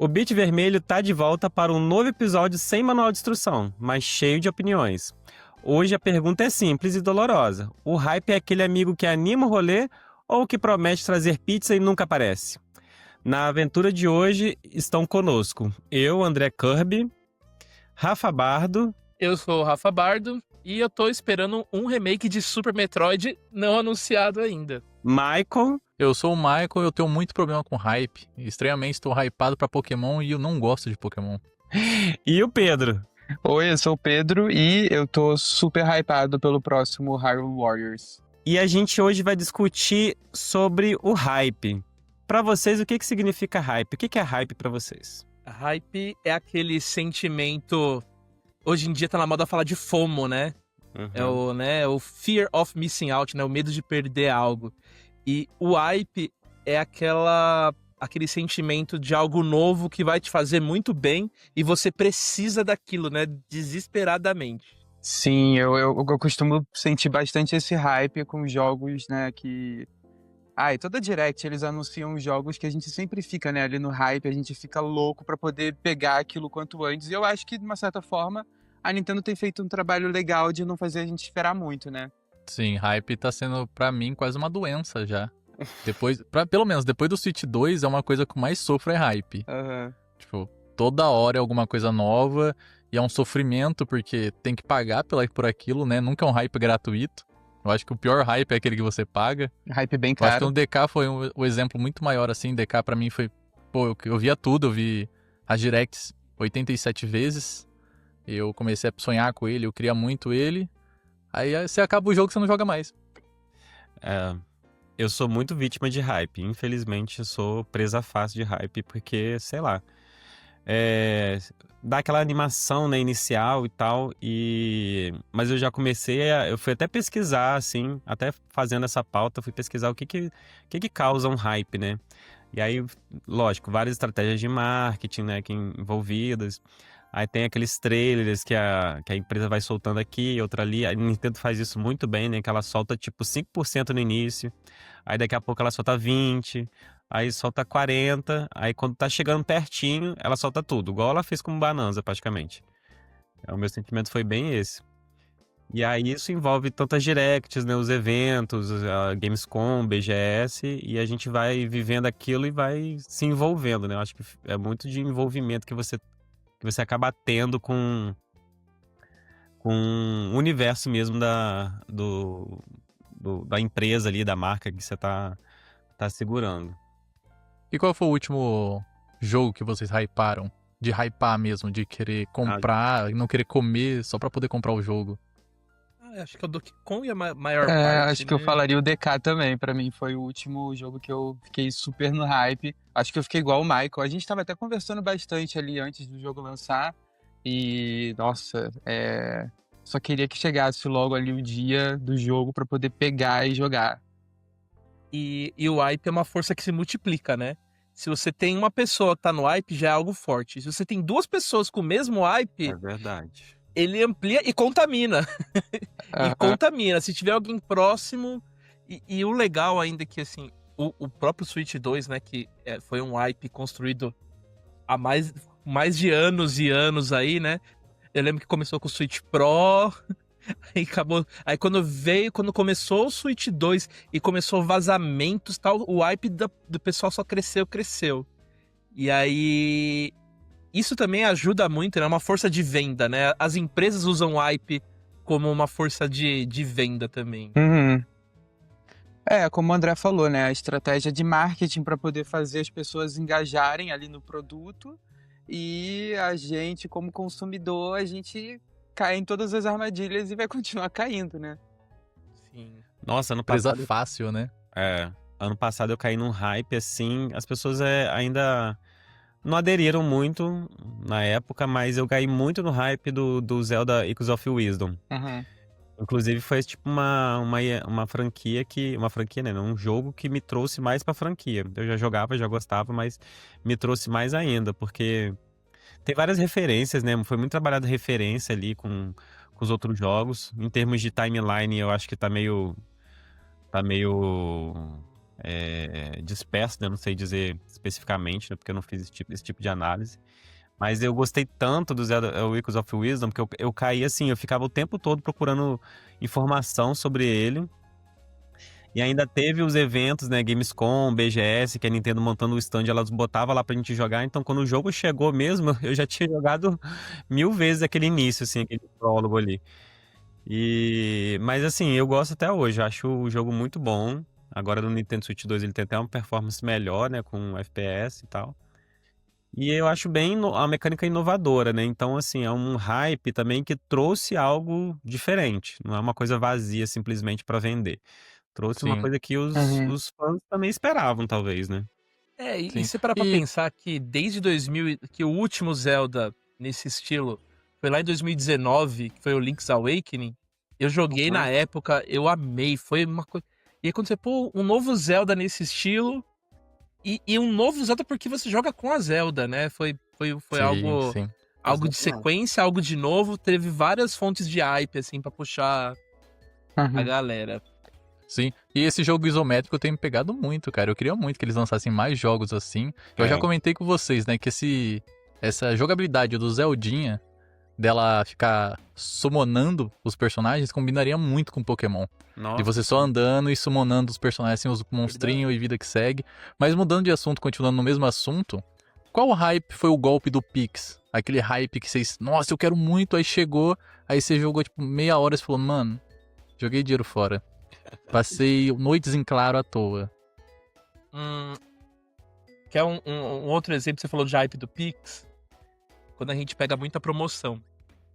O Beat Vermelho tá de volta para um novo episódio sem manual de instrução, mas cheio de opiniões. Hoje a pergunta é simples e dolorosa. O hype é aquele amigo que anima o rolê ou que promete trazer pizza e nunca aparece? Na aventura de hoje estão conosco eu, André Kirby, Rafa Bardo, Eu sou o Rafa Bardo e eu tô esperando um remake de Super Metroid não anunciado ainda. Michael Eu sou o Michael e eu tenho muito problema com hype. Estranhamente, estou hypado pra Pokémon e eu não gosto de Pokémon. e o Pedro. Oi, eu sou o Pedro e eu tô super hypado pelo próximo Hyrule Warriors. E a gente hoje vai discutir sobre o hype. Pra vocês, o que significa hype? O que é hype pra vocês? A hype é aquele sentimento... Hoje em dia tá na moda falar de FOMO, né? É o Fear of Missing Out, né? O medo de perder algo. E o hype é aquele sentimento de algo novo que vai te fazer muito bem e você precisa daquilo, né? Desesperadamente. Sim, eu costumo sentir bastante esse hype com jogos, né, que... e toda Direct eles anunciam jogos que a gente sempre fica, né, ali no hype, a gente fica louco pra poder pegar aquilo quanto antes. E eu acho que, de uma certa forma, a Nintendo tem feito um trabalho legal de não fazer a gente esperar muito, né? Sim, hype tá sendo, pra mim, quase uma doença já. Pelo menos, depois do Switch 2, é uma coisa que eu mais sofro é hype. Aham. Tipo, toda hora é alguma coisa nova e é um sofrimento porque tem que pagar por aquilo, né? Nunca é um hype gratuito. Eu acho que o pior hype é aquele que você paga. Hype bem Eu acho que caro. no DK foi o exemplo muito maior, assim. DK pra mim foi... Pô, eu via tudo, eu vi as Directs 87 vezes. Eu comecei a sonhar com ele, eu queria muito ele. Aí você acaba o jogo e você não joga mais. Eu sou muito vítima de hype. Infelizmente, eu sou presa fácil de hype, porque, sei lá, dá aquela animação, né, inicial e tal, mas eu já eu fui até pesquisar, assim, até fazendo essa pauta, eu fui pesquisar o que causa um hype, né? E aí, lógico, várias estratégias de marketing, né, envolvidas. Aí tem aqueles trailers que a empresa vai soltando aqui, outra ali. A Nintendo faz isso muito bem, né? Que ela solta tipo 5% no início. Aí daqui a pouco ela solta 20%. Aí solta 40%. Aí quando tá chegando pertinho, ela solta tudo. Igual ela fez com Bonanza, praticamente. O meu sentimento foi bem esse. E aí isso envolve tantas directs, né? Os eventos, a Gamescom, BGS. E a gente vai vivendo aquilo e vai se envolvendo, né? Eu acho que é muito de envolvimento que você acaba tendo com o universo mesmo da empresa ali, da marca que você tá segurando. E qual foi o último jogo que vocês hyparam? De hypar mesmo, de querer comprar e não querer comer só pra poder comprar o jogo. Acho que é o Donkey Kong é a maior parte, Acho que eu falaria o DK também. Pra mim foi o último jogo que eu fiquei super no hype. Acho que eu fiquei igual o Michael. A gente tava até conversando bastante ali antes do jogo lançar. E, nossa, só queria que chegasse logo ali o dia do jogo pra poder pegar e jogar. E o hype é uma força que se multiplica, né? Se você tem uma pessoa que tá no hype, já é algo forte. Se você tem duas pessoas com o mesmo hype, É verdade. ele amplia e contamina. E Aham. contamina. Se tiver alguém próximo... E o legal ainda é que, assim, o próprio Switch 2, né? Que foi um hype construído há mais de anos e anos aí, né? Eu lembro que começou com o Switch Pro... Aí acabou. Aí quando começou o Switch 2 e começou vazamentos e tal, o hype do pessoal só cresceu. E aí. Isso também ajuda muito, né? É uma força de venda, né? As empresas usam o hype como uma força de venda também. Uhum. Como o André falou, né? A estratégia de marketing para poder fazer as pessoas engajarem ali no produto. E a gente, como consumidor, a gente cai em todas as armadilhas e vai continuar caindo, né? Sim. Nossa, ano Presa passado... fácil, né? Ano passado eu caí num hype, assim... As pessoas ainda não aderiram muito na época, mas eu caí muito no hype do Zelda Echoes of Wisdom. Uhum. Inclusive foi tipo uma franquia uma franquia, né? Um jogo que me trouxe mais pra franquia. Eu já jogava, já gostava, mas me trouxe mais ainda, porque tem várias referências, né? Foi muito trabalhada referência ali com os outros jogos. Em termos de timeline, eu acho que tá meio disperso, né? Não sei dizer especificamente, né? Porque eu não fiz esse tipo de análise. Mas eu gostei tanto do Zelda Echoes of Wisdom, que eu caí assim, eu ficava o tempo todo procurando informação sobre ele. E ainda teve os eventos, né, Gamescom, BGS, que a Nintendo montando o stand, elas botavam lá pra gente jogar. Então, quando o jogo chegou mesmo, eu já tinha jogado 1000 vezes aquele início, assim, aquele prólogo ali. Mas assim, eu gosto até hoje, eu acho o jogo muito bom. Agora no Nintendo Switch 2 ele tem até uma performance melhor, né, com FPS e tal. E eu acho bem a mecânica inovadora, né? Então, assim, é um hype também que trouxe algo diferente. Não é uma coisa vazia simplesmente pra vender. Trouxe uma Sim, coisa que Uhum. os fãs também esperavam, talvez, né? E sim. você parar pra E pensar que desde 2000, que o último Zelda nesse estilo foi lá em 2019, que foi o Link's Awakening, eu joguei na Uhum. época, eu amei, foi uma coisa... E aí quando você, pô, um novo Zelda nesse estilo, e um novo Zelda porque você joga com a Zelda, né? Foi sim, algo, sim. algo de Exatamente. sequência, algo de novo, teve várias fontes de hype, assim, pra puxar a Uhum. galera. Sim, e esse jogo isométrico tem me pegado muito, cara. Eu queria muito que eles lançassem mais jogos assim. Eu já É. comentei com vocês, né, que essa jogabilidade do Zeldinha, dela ficar summonando os personagens, combinaria muito com Pokémon. De Nossa, você só andando e summonando os personagens, assim, os monstrinhos verdade. e vida que segue. Mas mudando de assunto, continuando no mesmo assunto, qual hype foi o golpe do Pix? Aquele hype que vocês, nossa, eu quero muito, aí chegou, aí você jogou tipo meia hora e falou, mano, joguei dinheiro fora. Passei noites em claro à toa. Hum, que é um outro exemplo, você falou de hype do Pix, quando a gente pega muita promoção.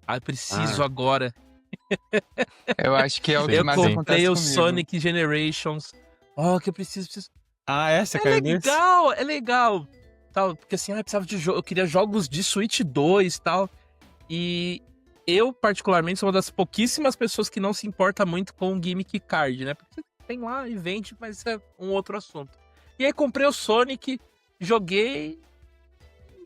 Ah, eu preciso Ah, agora. Eu acho que é o que Eu Sim, mais sim. comprei acontece o comigo. Sonic Generations. Oh, que eu preciso. você É caiu nesse? legal, é legal. Tal, porque assim, eu precisava de jogo, eu queria jogos de Switch 2 e tal. E eu, particularmente, sou uma das pouquíssimas pessoas que não se importa muito com gimmick card, né? Porque você tem lá e vende, mas isso é um outro assunto. E aí comprei o Sonic, joguei.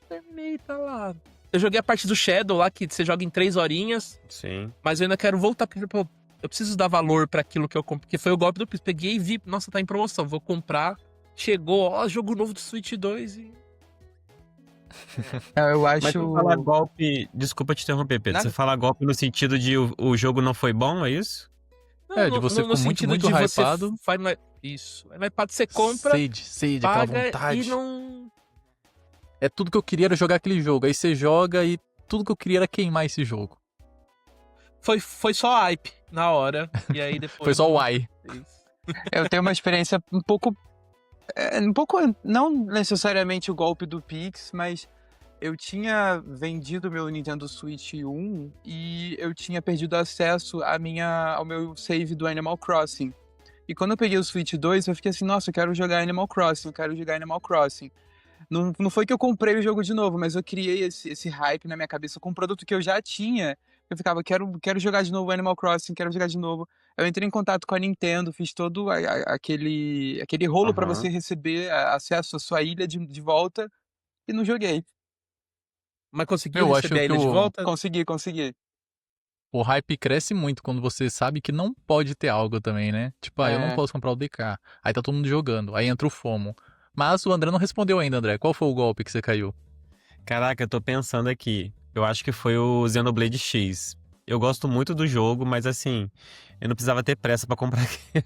Terminei, tá lá. Eu joguei a parte do Shadow lá, que você joga em 3 horinhas. Sim. Mas eu ainda quero voltar, porque pô, eu preciso dar valor pra aquilo que eu comprei. Porque foi o golpe do Pix. Peguei e vi, nossa, tá em promoção, vou comprar. Chegou, ó, jogo novo do Switch 2 e... Eu Mas você fala acho. golpe. Desculpa te interromper, Pedro. Você Nada. fala golpe no sentido de o jogo não foi bom, é isso? Não, É, de você no ficou muito, sentido muito de você hypado. faz isso. No iPad você compra, Sede, aquela paga e vontade. não... É tudo que eu queria era jogar aquele jogo. Aí você joga e tudo que eu queria era queimar esse jogo. Foi só hype na hora. E aí depois... Foi só o ai. Isso. Eu tenho uma experiência um pouco. Um pouco. Não necessariamente o golpe do Pix, mas eu tinha vendido meu Nintendo Switch 1 e eu tinha perdido acesso ao meu save do Animal Crossing. E quando eu peguei o Switch 2, eu fiquei assim, nossa, eu quero jogar Animal Crossing, eu quero jogar Animal Crossing. Não foi que eu comprei o jogo de novo, mas eu criei esse hype na minha cabeça com um produto que eu já tinha. Eu ficava, quero jogar de novo Animal Crossing, quero jogar de novo. Eu entrei em contato com a Nintendo, fiz todo aquele rolo pra você Aham. receber acesso à sua ilha de volta e não joguei. Mas conseguiu Eu acho receber a que ilha de volta? Consegui. o hype cresce muito quando você sabe que não pode ter algo também, né? Tipo, eu não É, posso comprar o DK. Aí tá todo mundo jogando. Aí entra o FOMO. Mas o André não respondeu ainda, André. Qual foi o golpe que você caiu? Caraca, eu tô pensando aqui. Eu acho que foi o Xenoblade X. Eu gosto muito do jogo, mas assim, eu não precisava ter pressa pra comprar aquilo.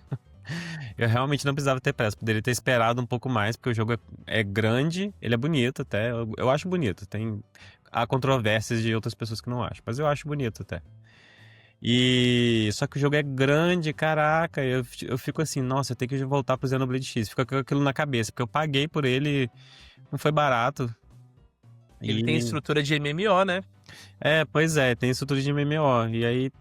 Eu realmente não precisava ter pressa. Poderia ter esperado um pouco mais, porque o jogo é grande, ele é bonito até. Eu acho bonito. Há controvérsias de outras pessoas que não acham, mas eu acho bonito até. E só que o jogo é grande, caraca. Eu fico assim, nossa, eu tenho que voltar pro Xenoblade X. Fica com aquilo na cabeça, porque eu paguei por ele, não foi barato. Ele tem E estrutura de MMO, né? pois é, tem isso tudo de MMO. E aí,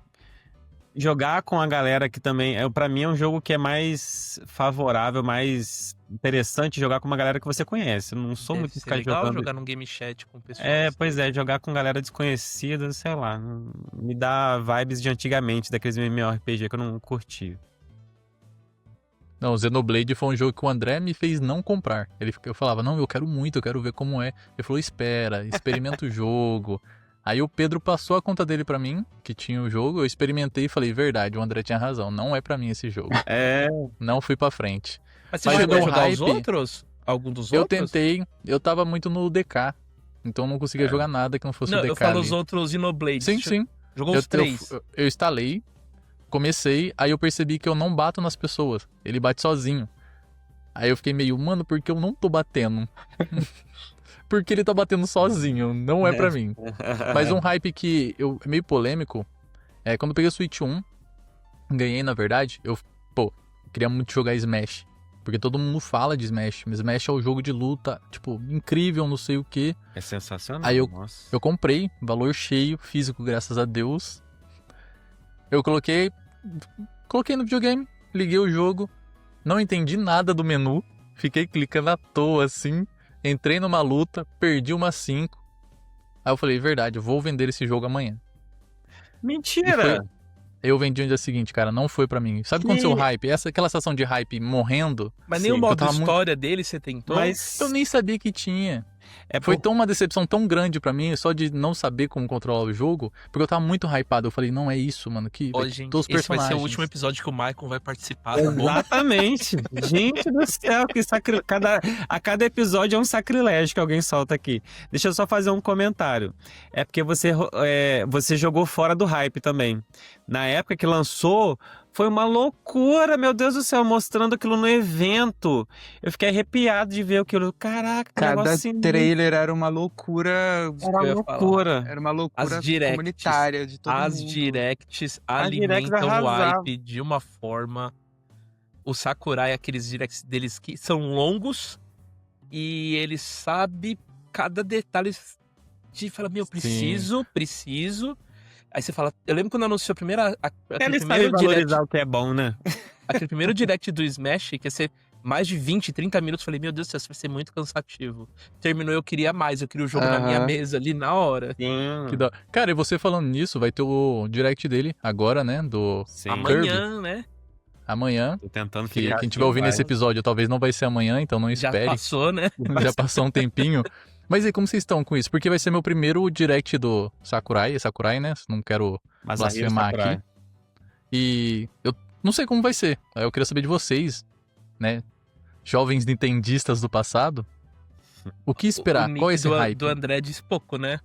jogar com a galera que também. Pra mim é um jogo que é mais favorável, mais interessante jogar com uma galera que você conhece. Eu não sou Deve muito de ser ficar legal jogando. jogar num game chat com pessoas. Pois é, jogar com galera desconhecida, sei lá. Me dá vibes de antigamente, daqueles MMORPG que eu não curti. Não, o Xenoblade foi um jogo que o André me fez não comprar. Eu falava, não, eu quero muito, eu quero ver como é. Ele falou, espera, experimenta o jogo. Aí o Pedro passou a conta dele pra mim, que tinha o jogo, eu experimentei e falei, verdade, o André tinha razão, não é pra mim esse jogo. É, Não fui pra frente. Mas você Mas chegou a o jogar os hype- outros? Algum dos Eu outros? tentei, eu tava muito no DK. Então eu não conseguia jogar nada que não fosse Não, o DK eu falo ali. os outros Xenoblades. Sim, sim. Jogou os 3. Eu instalei, comecei, aí eu percebi que eu não bato nas pessoas. Ele bate sozinho. Aí eu fiquei meio, mano, por que eu não tô batendo? Porque ele tá batendo sozinho, não é pra mim. Mas um hype que é meio polêmico, é quando eu peguei o Switch 1, ganhei na verdade, eu queria muito jogar Smash. Porque todo mundo fala de Smash, mas Smash é o jogo de luta, tipo, incrível, não sei o quê. É sensacional. Aí nossa. eu comprei, valor cheio, físico, graças a Deus. Eu coloquei no videogame, liguei o jogo, não entendi nada do menu, fiquei clicando à toa assim, entrei numa luta, perdi umas 5. Aí eu falei, verdade, eu vou vender esse jogo amanhã. Mentira! Eu vendi no dia seguinte, cara, não foi pra mim. Sabe quando seu hype, aquela sensação de hype morrendo? Mas Sim, nem o que modo eu tava história dele você tentou? Mas Eu nem sabia que tinha. é Foi por- uma decepção tão grande pra mim, só de não saber como controlar o jogo, porque eu tava muito hypado. Eu falei, não é isso, mano, que Ô, vai ter gente, todos os esse vai ser o personagens. último episódio que o Michael vai participar, tá bom? Exatamente. Gente do céu, que a cada episódio é um sacrilégio que alguém solta aqui. Deixa eu só fazer um comentário. É porque você jogou fora do hype também. Na época que lançou, foi uma loucura, meu Deus do céu, mostrando aquilo no evento. Eu fiquei arrepiado de ver aquilo. Caraca, que Cada negócio sinistro. trailer era uma loucura. Era que eu uma ia falar. loucura. Era uma loucura As directs, comunitária de todo As mundo. directs directs alimentam o arrasavam. hype de uma forma. O Sakurai, aqueles directs deles que são longos e ele sabe cada detalhe. Te fala, meu, preciso. Aí você fala, eu lembro quando anunciou a primeira. Aquele Ele sabe primeiro direct, valorizar o que é bom, né? aquele primeiro direct do Smash, que ia ser mais de 20, 30 minutos. Falei, meu Deus do céu, isso vai ser muito cansativo. Terminou, eu queria mais, eu queria o jogo na minha Aham. mesa ali na hora. Sim. Que da... Cara, e você falando nisso, vai ter o direct dele agora, né? Do Sim. Amanhã, né? amanhã. Tô tentando Que ficar quem estiver ouvindo esse episódio talvez não vai ser amanhã, então não Já espere. passou, né? Já passou um tempinho. Mas e como vocês estão com isso? Porque vai ser meu primeiro direct do Sakurai, né? Não quero Mas aí blasfemar Sakurai. aqui. E eu não sei como vai ser. Aí eu queria saber de vocês, né? Jovens nintendistas do passado. O que esperar? O Qual é nick esse hype? do André disse pouco, né?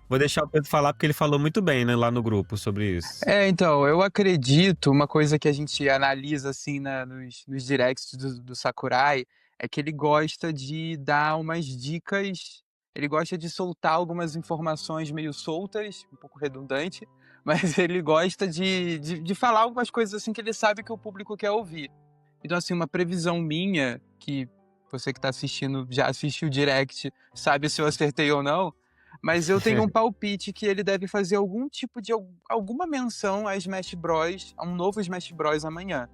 Vou deixar o Pedro falar porque ele falou muito bem, né, lá no grupo sobre isso. Então, eu acredito, uma coisa que a gente analisa assim nos directs do Sakurai é que ele gosta de dar umas dicas, ele gosta de soltar algumas informações meio soltas, um pouco redundante, mas ele gosta de falar algumas coisas assim que ele sabe que o público quer ouvir. Então, assim, uma previsão minha, que você que tá assistindo, já assistiu o direct, sabe se eu acertei ou não, mas eu tenho um palpite que ele deve fazer algum tipo de alguma menção a Smash Bros, a um novo Smash Bros amanhã.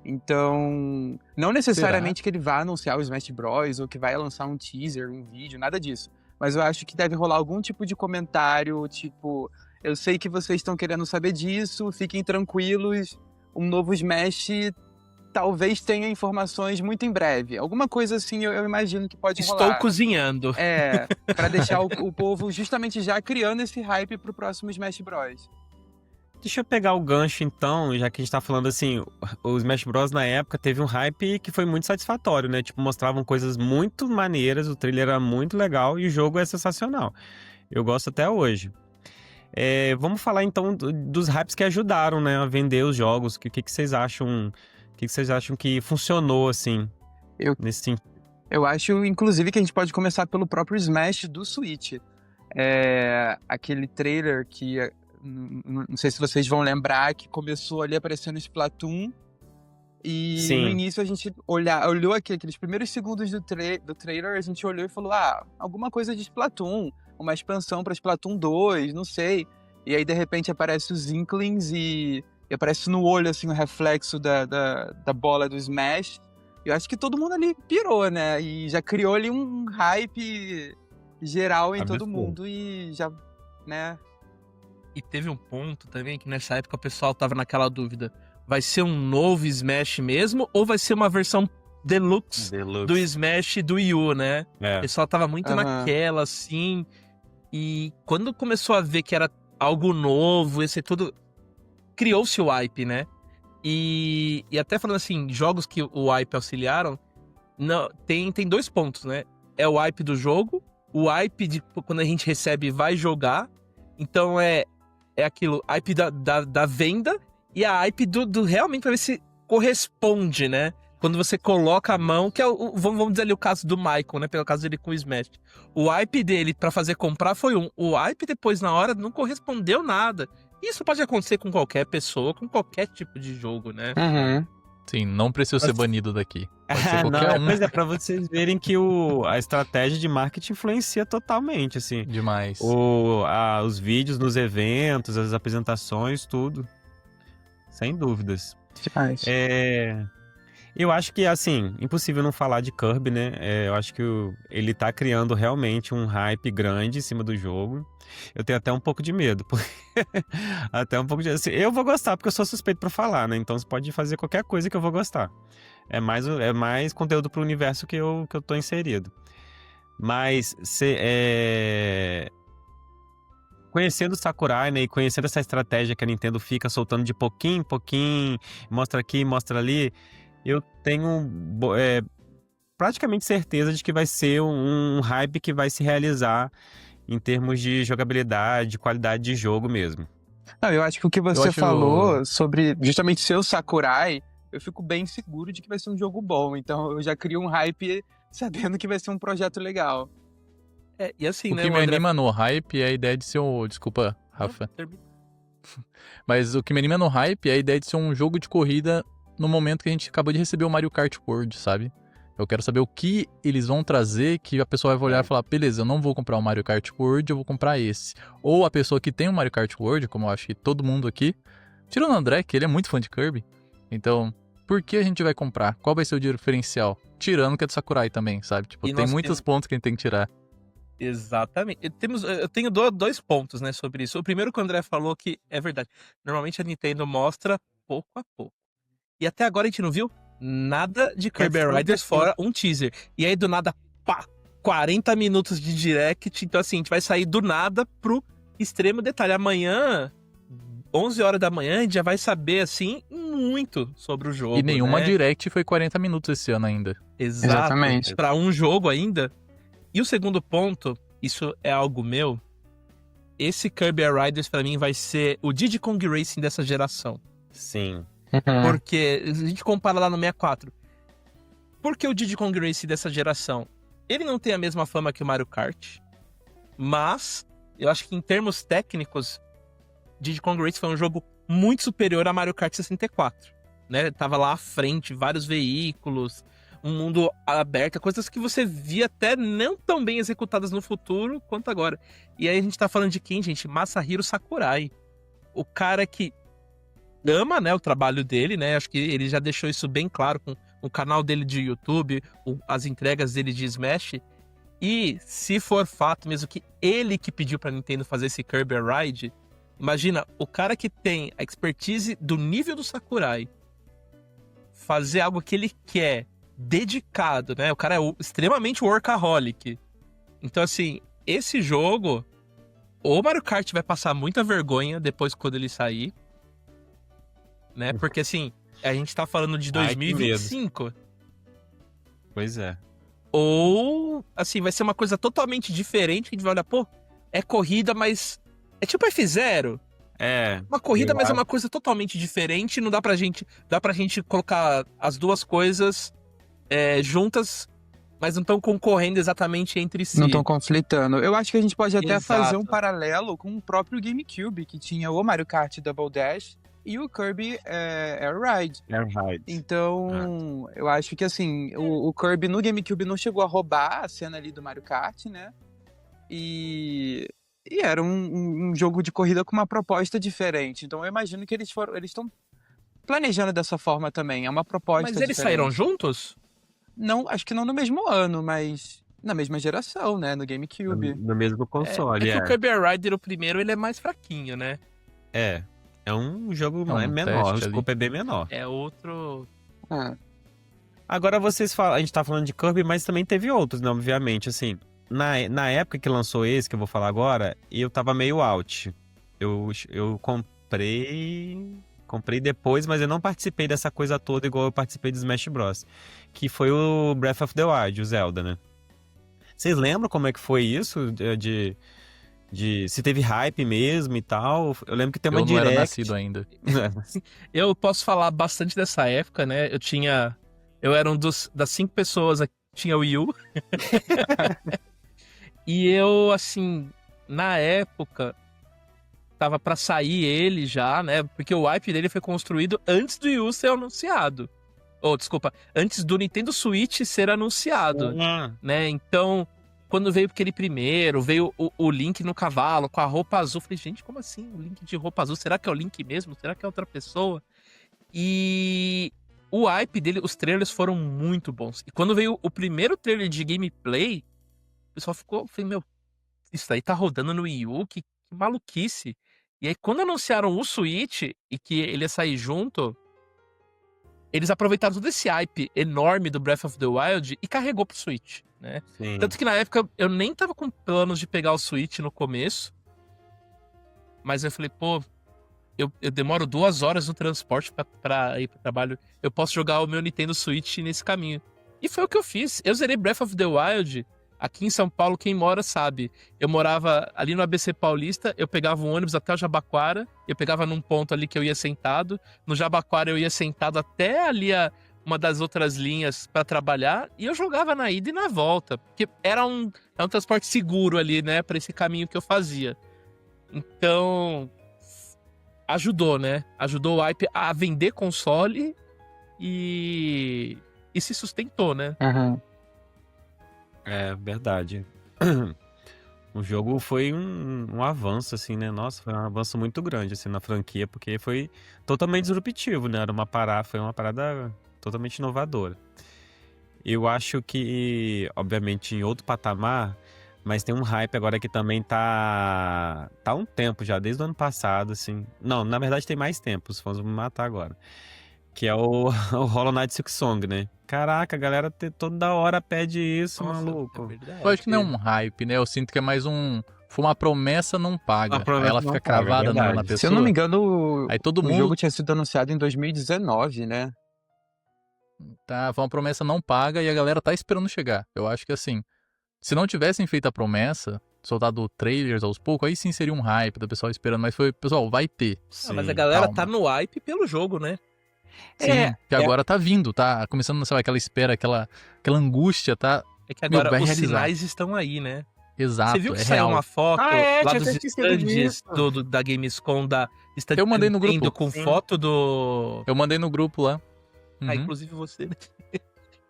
Então, não necessariamente que ele vá anunciar o Smash Bros ou que vai lançar um teaser, um vídeo, nada disso. Mas eu acho que deve rolar algum tipo de comentário, tipo, eu sei que vocês estão querendo saber disso, fiquem tranquilos, um novo Smash talvez tenha informações muito em breve. Alguma coisa assim eu imagino que pode Estou rolar. cozinhando. Pra deixar o povo justamente já criando esse hype pro próximo Smash Bros. Deixa eu pegar o gancho então, já que a gente tá falando assim, o Smash Bros na época teve um hype que foi muito satisfatório, né? Tipo, mostravam coisas muito maneiras, o trailer era muito legal e o jogo é sensacional. Eu gosto até hoje. Vamos falar então dos hypes que ajudaram, né, a vender os jogos. O que vocês acham? O que vocês acham que funcionou assim? Nesse sentido? Eu acho, inclusive, que a gente pode começar pelo próprio Smash do Switch. Aquele trailer que, não sei se vocês vão lembrar, que começou ali aparecendo Splatoon. E Sim. no início a gente olhou aqueles primeiros segundos do trailer, a gente olhou e falou, alguma coisa de Splatoon, uma expansão pra Splatoon 2, não sei. E aí, de repente, aparece os Inklings e aparece no olho, assim, o reflexo da bola do Smash. Eu acho que todo mundo ali pirou, né? E já criou ali um hype geral em todo Absurdo. mundo e já, né? E teve um ponto também que nessa época o pessoal tava naquela dúvida. Vai ser um novo Smash mesmo ou vai ser uma versão deluxe do Smash do Wii U, né? O pessoal tava muito naquela, assim. E quando começou a ver que era algo novo, esse tudo... Criou-se o hype, né? E até falando assim, jogos que o hype auxiliaram, não, tem 2 pontos, né? É o hype do jogo, o hype de quando a gente recebe e vai jogar. Então é aquilo, hype da venda e a hype do realmente pra ver se corresponde, né? Quando você coloca a mão, que é vamos dizer ali o caso do Michael, né? Pelo caso dele com o Smash. O hype dele pra fazer comprar foi o hype depois na hora não correspondeu nada. Isso pode acontecer com qualquer pessoa, com qualquer tipo de jogo, né? Uhum. Sim, não precisa ser banido daqui. Pode ser Não, qualquer um. pois é, pra vocês verem que a estratégia de marketing influencia totalmente, assim. Demais. Os vídeos nos eventos, as apresentações, tudo. Sem dúvidas. Demais. Eu acho que, assim, impossível não falar de Kirby, né? Eu acho que ele tá criando realmente um hype grande em cima do jogo. Eu tenho até um pouco de medo. Até um pouco de... Assim, eu vou gostar, porque eu sou suspeito pra falar, né? Então você pode fazer qualquer coisa que eu vou gostar. É mais conteúdo pro universo que eu tô inserido. Mas, conhecendo o Sakurai, né? E conhecendo essa estratégia que a Nintendo fica soltando de pouquinho em pouquinho, mostra aqui, mostra ali, eu tenho praticamente certeza de que vai ser um hype que vai se realizar em termos de jogabilidade, de qualidade de jogo mesmo. Não, eu acho que o que você falou sobre justamente ser o Sakurai, eu fico bem seguro de que vai ser um jogo bom. Então eu já crio um hype sabendo que vai ser um projeto legal. E assim, O né? que me André... anima no hype é a ideia de ser um... Desculpa, Rafa. Mas o que me anima no hype é a ideia de ser um jogo de corrida no momento que a gente acabou de receber o Mario Kart World, sabe? Eu quero saber o que eles vão trazer que a pessoa vai olhar e falar, beleza, eu não vou comprar o Mario Kart World, eu vou comprar esse. Ou a pessoa que tem o Mario Kart World, como eu acho que todo mundo aqui, tirando o André, que ele é muito fã de Kirby. Então, por que a gente vai comprar? Qual vai ser o diferencial? Tirando que é do Sakurai também, sabe? Tipo, tem muitos pontos que a gente tem que tirar. Exatamente. Eu tenho 2 pontos, né, sobre isso. O primeiro que o André falou que é verdade. Normalmente a Nintendo mostra pouco a pouco. E até agora a gente não viu nada de Kirby Riders fora um teaser. E aí do nada, pá, 40 minutos de direct. Então assim, a gente vai sair do nada pro extremo detalhe. Amanhã, 11 horas da manhã, a gente já vai saber, assim, muito sobre o jogo. E nenhuma né? direct foi 40 minutos esse ano ainda. Exatamente. Pra um jogo ainda. E o segundo ponto, isso é algo meu. Esse Kirby Riders pra mim vai ser o Diddy Kong Racing dessa geração. Sim. Porque a gente compara lá no 64. Por que o Diddy Kong Racing dessa geração? Ele não tem a mesma fama que o Mario Kart, mas eu acho que em termos técnicos, Diddy Kong Racing foi um jogo muito superior a Mario Kart 64. Né? Tava lá à frente, vários veículos, um mundo aberto, coisas que você via até não tão bem executadas no futuro quanto agora. E aí a gente tá falando de quem, gente? Masahiro Sakurai. O cara que ama, né, o trabalho dele, né? Acho que ele já deixou isso bem claro com o canal dele de YouTube, as entregas dele de Smash. E se for fato mesmo que ele que pediu pra Nintendo fazer esse Kirby Ride, imagina, o cara que tem a expertise do nível do Sakurai fazer algo que ele quer, dedicado, né? O cara é extremamente workaholic. Então, assim, esse jogo, o Mario Kart vai passar muita vergonha depois quando ele sair, né? Porque, assim, a gente tá falando de 2025. Pois é. Ou, assim, vai ser uma coisa totalmente diferente. A gente vai olhar, pô, é corrida, mas é tipo F0. Uma corrida, mas é uma coisa totalmente diferente. Não dá pra gente... Dá pra gente colocar as duas coisas juntas, mas não estão concorrendo exatamente entre si. Não estão conflitando. Eu acho que a gente pode até Exato. fazer um paralelo com o próprio GameCube, que tinha o Mario Kart Double Dash e o Kirby Air Ride. Então, eu acho que assim, o Kirby no GameCube não chegou a roubar a cena ali do Mario Kart, né? E era um jogo de corrida com uma proposta diferente. Então eu imagino que eles estão planejando dessa forma também. É uma proposta diferente. Mas eles saíram juntos? Não, acho que não no mesmo ano, mas na mesma geração, né? No GameCube. No mesmo console, É que o Kirby Air Rider, o primeiro, ele é mais fraquinho, né? É um jogo teste menor, o ali. escopo é bem menor. É outro... Agora vocês falam, a gente tá falando de Kirby, mas também teve outros, né? Obviamente, assim, na época que lançou esse, que eu vou falar agora, eu tava meio out. Eu comprei Comprei depois, mas eu não participei dessa coisa toda igual eu participei do Smash Bros. Que foi o Breath of the Wild, o Zelda, né? Vocês lembram como é que foi isso? Se teve hype mesmo e tal? Eu lembro que tem uma Eu não era direct. nascido ainda. Eu posso falar bastante dessa época, né? Eu era das 5 pessoas que tinha o Wii U. E eu, assim, na época, tava pra sair ele já, né? Porque o hype dele foi construído antes do Wii U ser anunciado. Desculpa, antes do Nintendo Switch ser anunciado, né? Então, quando veio aquele primeiro, veio o Link no cavalo, com a roupa azul. Falei, gente, como assim? O Link de roupa azul? Será que é o Link mesmo? Será que é outra pessoa? E o hype dele, os trailers foram muito bons. E quando veio o primeiro trailer de gameplay, o pessoal falei, meu, isso aí tá rodando no Wii U? Que maluquice. E aí, quando anunciaram o Switch e que ele ia sair junto, eles aproveitaram todo esse hype enorme do Breath of the Wild e carregou pro Switch, né? Sim. Tanto que na época eu nem tava com planos de pegar o Switch no começo, mas eu falei, pô, eu demoro 2 horas no transporte pra ir pro trabalho, eu posso jogar o meu Nintendo Switch nesse caminho. E foi o que eu fiz. Eu zerei Breath of the Wild aqui em São Paulo, quem mora sabe. Eu morava ali no ABC Paulista, eu pegava um ônibus até o Jabaquara, eu pegava num ponto ali que eu ia sentado, no Jabaquara eu ia sentado até ali uma das outras linhas pra trabalhar, e eu jogava na ida e na volta, porque é um transporte seguro ali, né, pra esse caminho que eu fazia. Então, ajudou, né? Ajudou o hype a vender console e se sustentou, né? Aham. É verdade. O jogo foi um avanço, assim, né? Nossa, foi um avanço muito grande, assim, na franquia, porque foi totalmente disruptivo, né? Foi uma parada totalmente inovadora. Eu acho que, obviamente, em outro patamar, mas tem um hype agora que também tá há um tempo já, desde o ano passado, assim. Não, na verdade tem mais tempo, os fãs vão me matar agora. Que é o Hollow Knight Silksong, né? Caraca, a galera toda hora pede isso, Nossa, maluco. é verdade. Eu acho que não é um hype, né? Eu sinto que é mais foi uma promessa não paga. Uma promessa Aí ela não fica paga, é cravada na verdade. pessoa. Se eu não me engano, Aí todo o mundo jogo tinha sido anunciado em 2019, né? foi uma promessa não paga e a galera tá esperando chegar. Eu acho que assim, se não tivessem feito a promessa, soltado trailers aos poucos, aí sim seria um hype do pessoal esperando, mas foi, pessoal, vai ter. Mas a Sim. galera calma. tá no hype pelo jogo, né? Sim, que agora tá vindo, tá começando, sabe, aquela espera, aquela angústia, tá? É que agora vai os realizar. sinais estão aí, né? Exato, Você viu que é saiu real. uma foto Ah, lá tinha dos até esquecido stands disso. da Gamescom, da stand Eu mandei no grupo. Nintendo com Sim. foto do... Eu mandei no grupo lá. Ah, Uhum, inclusive você, né?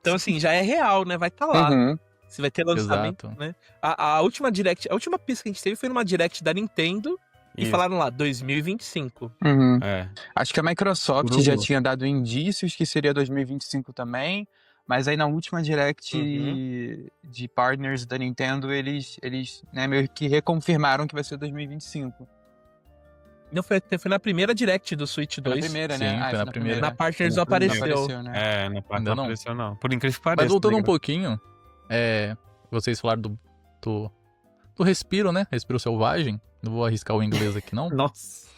Então, assim, já é real, né? Vai estar lá. Uhum. Você vai ter lançamento, Exato. né? A última pista que a gente teve foi numa Direct da Nintendo e Isso. falaram lá, 2025. Uhum. É. Acho que a Microsoft Tudo já bom. tinha dado indícios que seria 2025 também, mas aí na última Direct de partners da Nintendo, eles né, meio que reconfirmaram que vai ser 2025. Não, foi na primeira Direct do Switch Foi na 2. primeira, Sim, né? foi na primeira. Na Partners Na não primeira. apareceu. Não apareceu, né? Na parte Ainda não não. apareceu, não. Por incrível que pareça. Mas voltando tá um ligado? pouquinho, vocês falaram do respiro, né? Respiro selvagem. Não vou arriscar o inglês aqui, não. Nossa.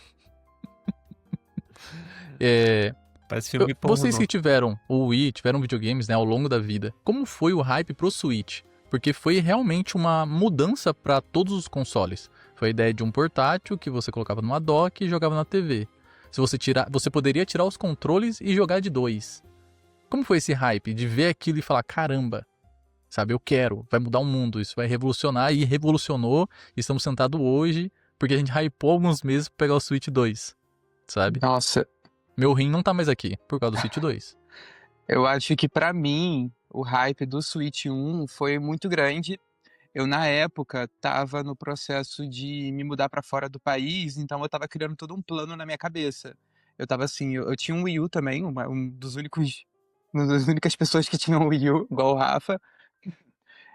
Parece filme Vocês pornô. que tiveram o Wii, tiveram videogames, né, ao longo da vida, como foi o hype pro Switch? Porque foi realmente uma mudança para todos os consoles. Foi a ideia de um portátil que você colocava numa dock e jogava na TV. Se você poderia tirar os controles e jogar de 2. Como foi esse hype de ver aquilo e falar, caramba, sabe, eu quero, vai mudar o mundo, isso vai revolucionar, e revolucionou, e estamos sentados hoje, porque a gente hypou alguns meses pra pegar o Switch 2, sabe? Nossa, Meu rim não tá mais aqui, por causa do Switch 2. eu acho que pra mim o hype do Switch 1 foi muito grande. Eu, na época, tava no processo de me mudar pra fora do país, então eu tava criando todo um plano na minha cabeça. Eu tava assim, eu tinha um Wii U também, uma das únicas pessoas que tinham um Wii U, igual o Rafa.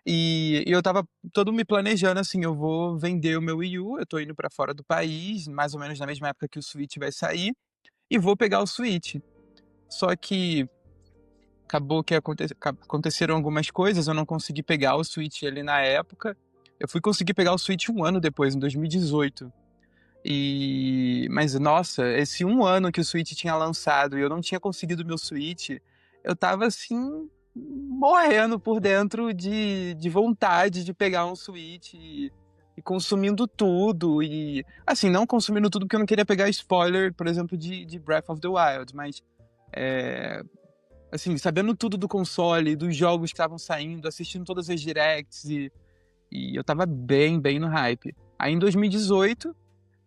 E eu tava todo me planejando assim, eu vou vender o meu Wii U, eu tô indo pra fora do país, mais ou menos na mesma época que o Switch vai sair, e vou pegar o Switch. Só que acabou que aconteceram algumas coisas, eu não consegui pegar o Switch ali na época. Eu fui conseguir pegar o Switch um ano depois, em 2018. Mas, nossa, esse um ano que o Switch tinha lançado e eu não tinha conseguido meu Switch, eu tava, assim, morrendo por dentro de vontade de pegar um Switch e consumindo tudo. E, assim, não consumindo tudo porque eu não queria pegar spoiler, por exemplo, de Breath of the Wild, mas, assim, sabendo tudo do console, dos jogos que estavam saindo, assistindo todas as directs e eu tava bem, bem no hype. Aí em 2018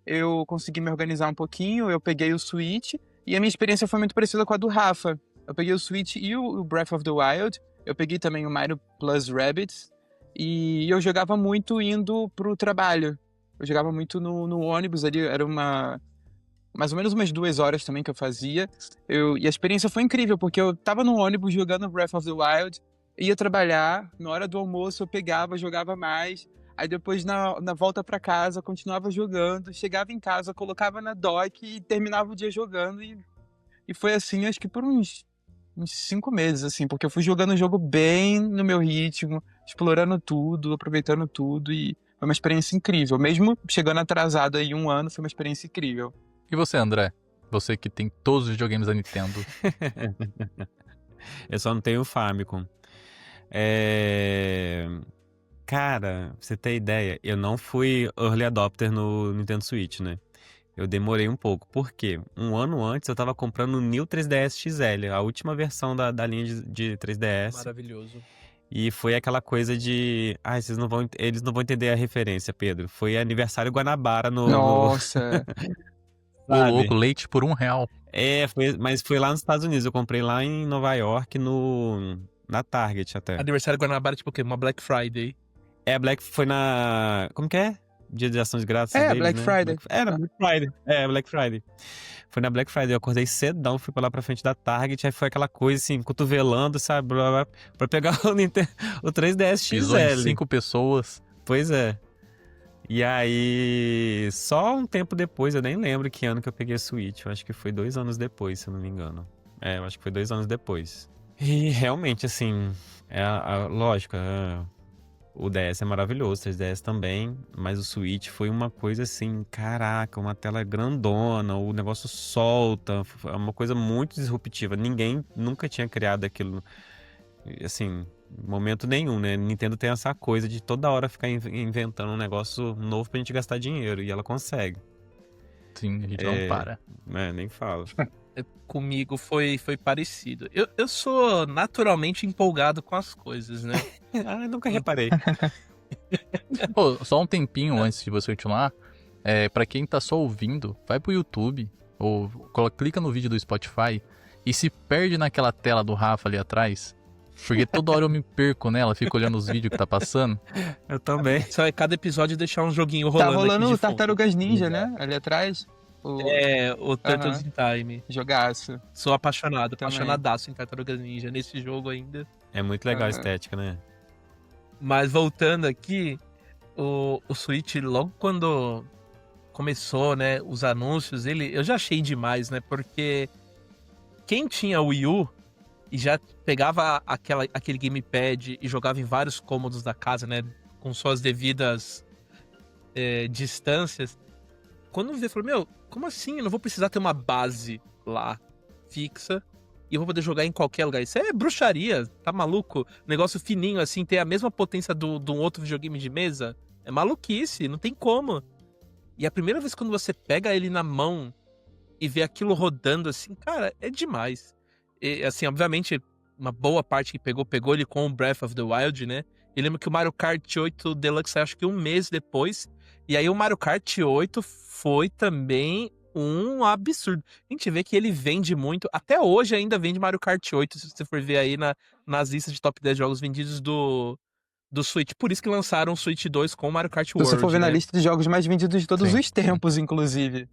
eu consegui me organizar um pouquinho, eu peguei o Switch e a minha experiência foi muito parecida com a do Rafa. Eu peguei o Switch e o Breath of the Wild, eu peguei também o Mario Plus Rabbids e eu jogava muito indo pro trabalho. Eu jogava muito no ônibus ali, era mais ou menos umas 2 horas também que eu fazia. E a experiência foi incrível, porque eu tava no ônibus jogando Breath of the Wild, ia trabalhar, na hora do almoço eu pegava, jogava mais, aí depois na volta pra casa eu continuava jogando, chegava em casa, colocava na dock e terminava o dia jogando, e foi assim, acho que por uns 5 meses, assim, porque eu fui jogando o jogo bem no meu ritmo, explorando tudo, aproveitando tudo, e foi uma experiência incrível. Mesmo chegando atrasado aí um ano, foi uma experiência incrível. E você, André? Você que tem todos os videogames da Nintendo. Eu só não tenho o Famicom. Cara, pra você ter ideia, eu não fui early adopter no Nintendo Switch, né? Eu demorei um pouco. Por quê? Um ano antes eu tava comprando o New 3DS XL, a última versão da linha de 3DS. Maravilhoso. E foi aquela coisa de... eles não vão entender a referência, Pedro. Foi aniversário Guanabara no... Nossa! Ô, louco, leite por R$1. Mas foi lá nos Estados Unidos. Eu comprei lá em Nova York, na Target até. Aniversário Guanabara, tipo o quê? Uma Black Friday. Foi na... Como que é? Dia de Ação de Graças deles, Black né? Friday. Era Black Friday. Black Friday. Foi na Black Friday. Eu acordei cedão, fui pra lá pra frente da Target. Aí foi aquela coisa assim, cotovelando, sabe? Blá, blá, pra pegar o 3DS Pisou em XL. 5 pessoas. Pois é. E aí, só um tempo depois, eu nem lembro que ano que eu peguei a Switch. Eu acho que foi 2 anos depois, se eu não me engano. Eu acho que foi 2 anos depois. E realmente, assim, lógico, o DS é maravilhoso, o 3DS também, mas o Switch foi uma coisa assim, caraca, uma tela grandona, o negócio solta, é uma coisa muito disruptiva. Ninguém nunca tinha criado aquilo, assim, momento nenhum, né? Nintendo tem essa coisa de toda hora ficar inventando um negócio novo pra gente gastar dinheiro, e ela consegue. Sim, a gente não para. Nem falo. Comigo foi parecido. Eu sou naturalmente empolgado com as coisas, né? Eu nunca reparei. Pô, só um tempinho antes de você continuar, pra quem tá só ouvindo, vai pro YouTube, ou clica no vídeo do Spotify, e se perde naquela tela do Rafa ali atrás, porque toda hora eu me perco nela, fico olhando os vídeos que tá passando. Eu também. Só é cada episódio deixar um joguinho rolando. Tá rolando aqui o de fundo. Tartarugas Ninja, né? Ali atrás. O Turtles in Time. Jogaço. Sou apaixonado, Também. apaixonadaço em Tartarugas Ninja, nesse jogo ainda. É muito legal a estética, né? Mas voltando aqui, o Switch, logo quando começou, né, os anúncios, eu já achei demais, né? Porque quem tinha o Wii U e já pegava aquele gamepad e jogava em vários cômodos da casa, né, com suas devidas distâncias, quando vê, falou, meu, como assim? Eu não vou precisar ter uma base lá, fixa, e eu vou poder jogar em qualquer lugar. Isso é bruxaria, tá maluco? Negócio fininho, assim, ter a mesma potência de um outro videogame de mesa, é maluquice, não tem como. E a primeira vez quando você pega ele na mão e vê aquilo rodando, assim, cara, é demais. E, assim, obviamente, uma boa parte que pegou ele com o Breath of the Wild, né? Eu lembro que o Mario Kart 8 Deluxe saiu acho que um mês depois, e aí o Mario Kart 8 foi também um absurdo. A gente vê que ele vende muito, até hoje ainda vende Mario Kart 8, se você for ver aí nas listas de top 10 jogos vendidos do Switch. Por isso que lançaram o Switch 2 com o Mario Kart Se World, você for ver na né? lista de jogos mais vendidos de todos Sim, os tempos, inclusive.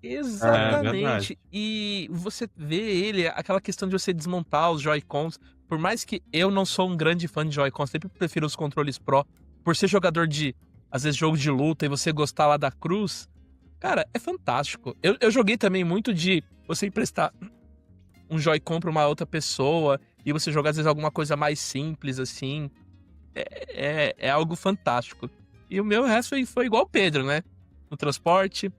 Exatamente. verdade. E você vê ele, aquela questão de você desmontar os Joy-Cons. Por mais que eu não sou um grande fã de Joy-Cons, sempre prefiro os controles Pro. Por ser jogador de, às vezes, jogo de luta e você gostar lá da cruz, cara, é fantástico. Eu joguei também muito de você emprestar um Joy-Con pra uma outra pessoa e você jogar, às vezes, alguma coisa mais simples, assim. É algo fantástico. E o meu resto foi igual o Pedro, né? No transporte,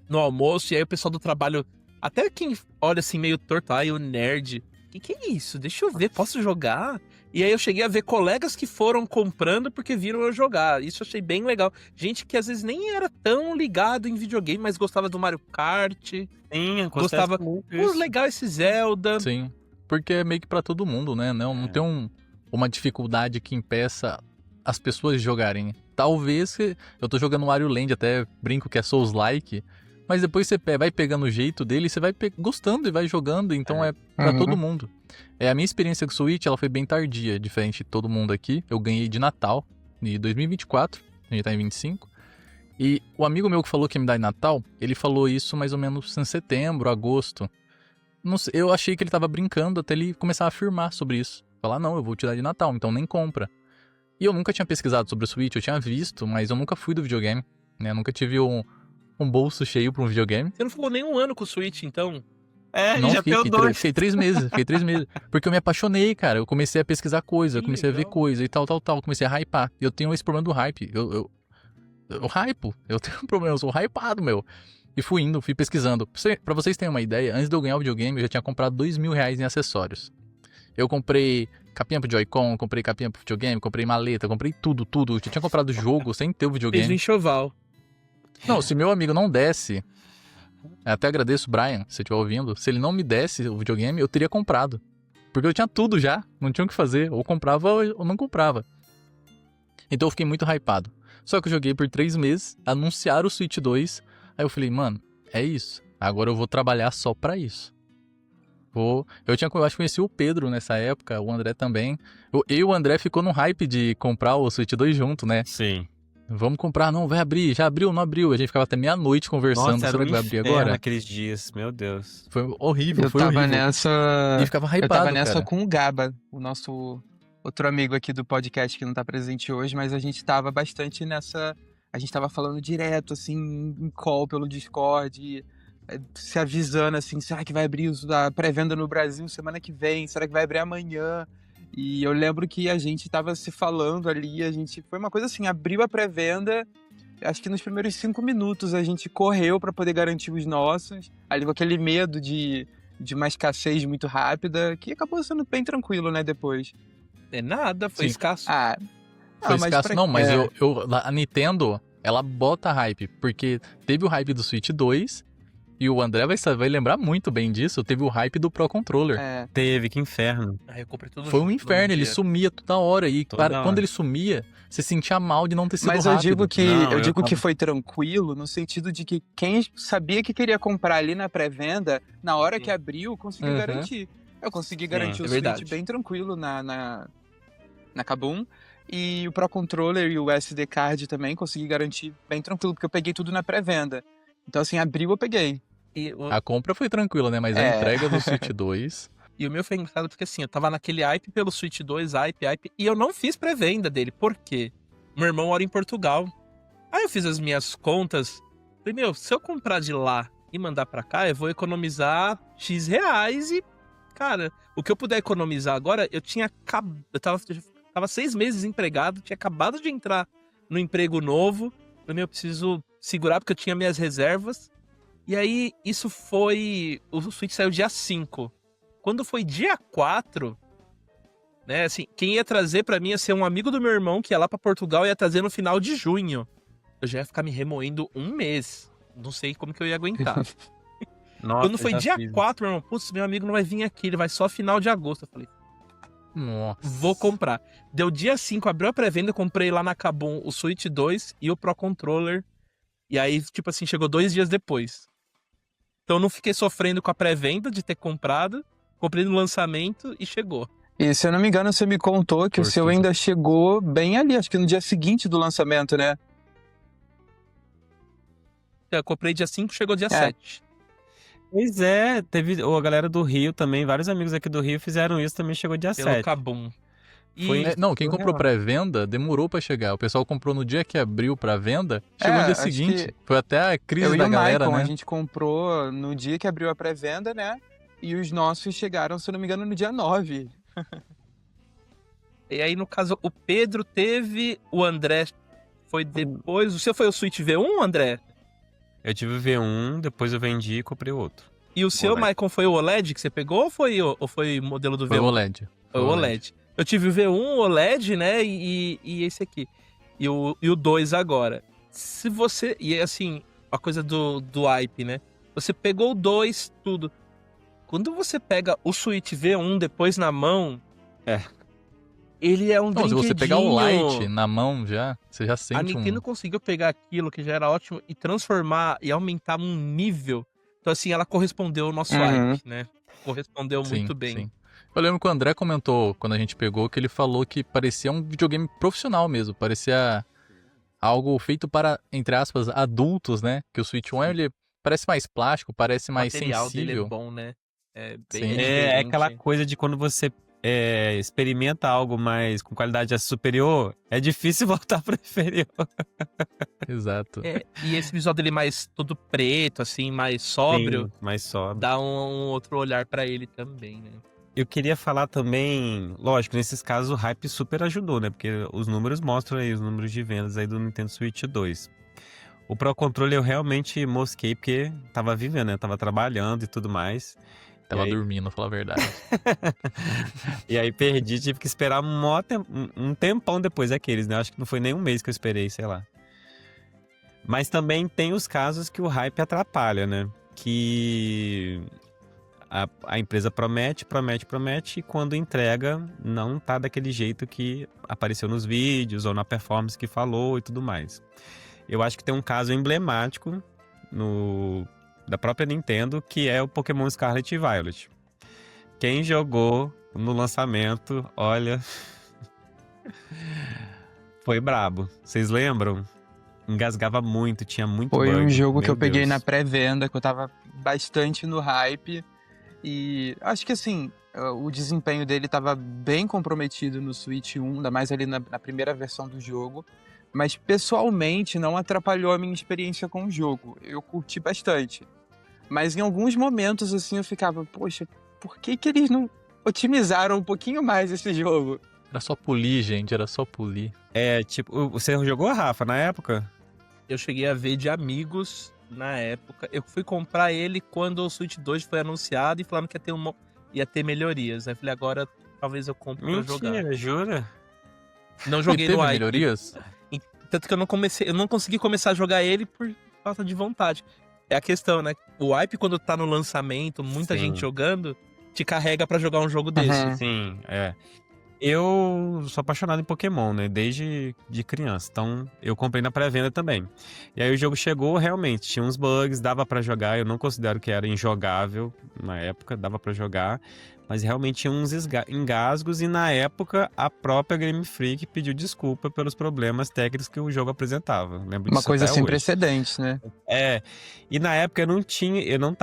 no almoço, e aí o pessoal do trabalho, até quem olha assim meio torto, ai, o nerd, que é isso? Deixa eu ver, posso jogar? E aí eu cheguei a ver colegas que foram comprando porque viram eu jogar. Isso eu achei bem legal. Gente que às vezes nem era tão ligado em videogame, mas gostava do Mario Kart, Sim, gostava, legal esse Zelda. Sim, porque é meio que pra todo mundo, né? Não tem uma dificuldade que impeça as pessoas de jogarem. Talvez eu tô jogando Wario Land, até brinco que é Souls-like, mas depois você vai pegando o jeito dele, você vai gostando e vai jogando, então é pra todo mundo. A minha experiência com o Switch, ela foi bem tardia, diferente de todo mundo aqui. Eu ganhei de Natal, em 2024, a gente tá em 25. E o amigo meu que falou que ia me dar em Natal, ele falou isso mais ou menos em setembro, agosto. Não sei, eu achei que ele tava brincando até ele começar a afirmar sobre isso. Falar, não, eu vou te dar de Natal, então nem compra. E eu nunca tinha pesquisado sobre o Switch, eu tinha visto, mas eu nunca fui do videogame, né? Eu nunca tive um bolso cheio pra um videogame. Você não ficou nem um ano com o Switch, então? Não, já fiquei 2. Fiquei 3 meses. Porque eu me apaixonei, cara. Eu comecei a pesquisar coisa, eu Que comecei a ver legal. coisa e tal. Comecei a hypar. E eu tenho esse problema do hype. Eu hypo. Eu tenho um problema, eu sou hypado, meu. E fui indo, fui pesquisando. Pra vocês terem uma ideia, antes de eu ganhar o videogame, eu já tinha comprado R$2.000 em acessórios. Eu comprei capinha pro Joy-Con, comprei capinha pro videogame, comprei maleta, comprei tudo. Eu já tinha comprado jogo sem ter o Fez o videogame. enxoval. Não, se meu amigo não desse, até agradeço o Brian, se você estiver ouvindo, se ele não me desse o videogame, eu teria comprado. Porque eu tinha tudo já, não tinha o que fazer, ou comprava ou não comprava. Então eu fiquei muito hypado. Só que eu joguei por 3 meses, anunciaram o Switch 2, aí eu falei, mano, é isso, agora eu vou trabalhar só pra isso. Eu acho que conheci o Pedro nessa época, o André também. Eu e o André ficou no hype de comprar o Switch 2 junto, né? Sim. Vamos comprar, não, vai abrir, já abriu, não abriu. A gente ficava até meia-noite conversando, Nossa, era será que vai abrir inferno agora? naqueles dias, meu Deus. Foi horrível, Eu foi tava horrível. nessa. E ficava hypado, Eu tava nessa cara. com o Gaba, o nosso outro amigo aqui do podcast que não tá presente hoje, mas a gente tava bastante nessa. A gente tava falando direto, assim, em call pelo Discord, se avisando assim, será que vai abrir a pré-venda no Brasil semana que vem? Será que vai abrir amanhã? E eu lembro que a gente tava se falando ali, foi uma coisa assim, abriu a pré-venda, acho que nos primeiros 5 minutos a gente correu para poder garantir os nossos, ali com aquele medo de uma escassez muito rápida, que acabou sendo bem tranquilo, né, depois. É nada, foi Sim. escasso. Foi escasso, não, mas é. a Nintendo, ela bota hype, porque teve o hype do Switch 2, e o André vai lembrar muito bem disso, teve o hype do Pro Controller. Teve, que inferno. Aí eu comprei tudo Foi um junto, inferno, num ele dia. sumia toda hora, e Toda hora. quando ele sumia, você sentia mal de não ter sido Mas rápido. eu digo que Não, eu eu digo que tava- foi tranquilo no sentido de que quem sabia que queria comprar ali na pré-venda, na hora que abriu, conseguiu Uhum. garantir. Eu consegui Sim, garantir o é Switch verdade. bem tranquilo na Kabum. E o Pro Controller e o SD Card também consegui garantir bem tranquilo, porque eu peguei tudo na pré-venda. Então, assim, abriu, eu peguei. E o, A compra foi tranquila, né? Mas a entrega do Switch 2... e o meu foi engraçado porque assim, eu tava naquele hype pelo Switch 2, hype, e eu não fiz pré-venda dele. Por quê? Meu irmão mora em Portugal. Aí eu fiz as minhas contas. Falei, meu, se eu comprar de lá e mandar pra cá, eu vou economizar X reais e, cara, o que eu puder economizar agora, eu tava 6 meses desempregado, tinha acabado de entrar no emprego novo. Falei, meu, eu preciso segurar porque eu tinha minhas reservas. E aí, isso foi... O Switch saiu dia 5. Quando foi dia 4, né, assim, quem ia trazer pra mim ia ser um amigo do meu irmão que ia lá pra Portugal e ia trazer no final de junho. Eu já ia ficar me remoendo um mês. Não sei como que eu ia aguentar. Nossa, Quando foi já dia fiz. 4, meu irmão, putz, meu amigo não vai vir aqui, ele vai só final de agosto. Eu falei, Nossa. vou comprar. Deu dia 5, abriu a pré-venda, eu comprei lá na Kabum o Switch 2 e o Pro Controller. E aí, tipo assim, chegou 2 dias depois. Então eu não fiquei sofrendo com a pré-venda de ter comprado. Comprei no lançamento e chegou. E se eu não me engano, você me contou que o seu Forçoso. ainda chegou bem ali, acho que no dia seguinte do lançamento, né? Eu comprei dia 5, chegou dia 7. Pois é, teve a galera do Rio também, vários amigos aqui do Rio fizeram isso, também chegou dia Pelo 7. Kabum. E Foi- Não, quem comprou Surreal. pré-venda demorou pra chegar. O pessoal comprou no dia que abriu pra venda, chegou É, no dia acho seguinte. que Foi até a crise Eu e da o galera, Maicon, né? a gente comprou no dia que abriu a pré-venda, né? E os nossos chegaram, se eu não me engano, no dia 9. E aí, no caso, o Pedro teve, o André foi depois. O seu foi o Switch V1, André? Eu tive o V1, depois eu vendi e comprei o outro. E o seu, OLED. Maicon, foi o OLED que você pegou ou foi o modelo do Foi V1? o OLED. Foi o OLED. Eu tive o V1, OLED, né? E esse aqui. E o 2 agora. Se você. E assim, a coisa do hype, né? Você pegou o 2, tudo. Quando você pega o Switch V1 depois na mão. É. Ele é um Não, se você pegar o brinquedinho. Lite na mão já, você já A sente Nintendo conseguiu pegar aquilo que já era ótimo e transformar e aumentar um nível. Então, assim, ela correspondeu ao nosso Uhum. hype, né? Correspondeu muito bem. Sim. Eu lembro que o André comentou, quando a gente pegou, que ele falou que parecia um videogame profissional mesmo. Parecia algo feito para, entre aspas, adultos, né? Que o Switch 1, ele parece mais plástico, parece O mais material dele é sensível. bom, né? É bem Sim. É aquela diferente. coisa de quando você experimenta algo mais com qualidade superior, é difícil voltar pro inferior. Exato. E esse visual dele mais todo preto, assim, mais sóbrio, Sim, mais sóbrio. dá um outro olhar pra ele também, né? Eu queria falar também, lógico, nesses casos o hype super ajudou, né? Porque os números mostram aí, os números de vendas aí do Nintendo Switch 2. O Pro Controller eu realmente mosquei porque tava vivendo, né? Tava trabalhando e tudo mais. Tava aí? dormindo, pra falar a verdade. E aí perdi, tive que esperar um tempão depois aqueles, né? Acho que não foi nem um mês que eu esperei, sei lá. Mas também tem os casos que o hype atrapalha, né? Que a empresa promete e quando entrega não tá daquele jeito que apareceu nos vídeos ou na performance que falou e tudo mais. Eu acho que tem um caso emblemático da própria Nintendo, que é o Pokémon Scarlet e Violet. Quem jogou no lançamento, olha, foi brabo. Vocês lembram? Engasgava muito, tinha muito Foi um bug. jogo que Meu eu peguei Deus. na pré-venda, que eu tava bastante no hype. E acho que assim, o desempenho dele tava bem comprometido no Switch 1, ainda mais ali na primeira versão do jogo. Mas pessoalmente não atrapalhou a minha experiência com o jogo. Eu curti bastante. Mas em alguns momentos assim eu ficava, poxa, por que eles não otimizaram um pouquinho mais esse jogo? Era só polir, gente, era só polir. É, tipo, você jogou, Rafa, na época? Eu cheguei a ver de amigos na época. Eu fui comprar ele quando o Switch 2 foi anunciado e falaram que ia ter melhorias. Aí eu falei, agora talvez eu compre pra jogar. Mentira, jura? Não joguei Teve no hype. melhorias? Tanto que eu não consegui começar a jogar ele por falta de vontade. É a questão, né? O hype, quando tá no lançamento, muita Sim. gente jogando, te carrega pra jogar um jogo desse. Uhum. Sim, é. Eu sou apaixonado em Pokémon, né? Desde de criança. Então, eu comprei na pré-venda também. E aí o jogo chegou, realmente, tinha uns bugs, dava pra jogar. Eu não considero que era injogável na época, dava pra jogar. Mas realmente tinha uns engasgos e na época a própria Game Freak pediu desculpa pelos problemas técnicos que o jogo apresentava. Lembro Uma disso coisa até sem hoje. precedentes, né? E na época eu não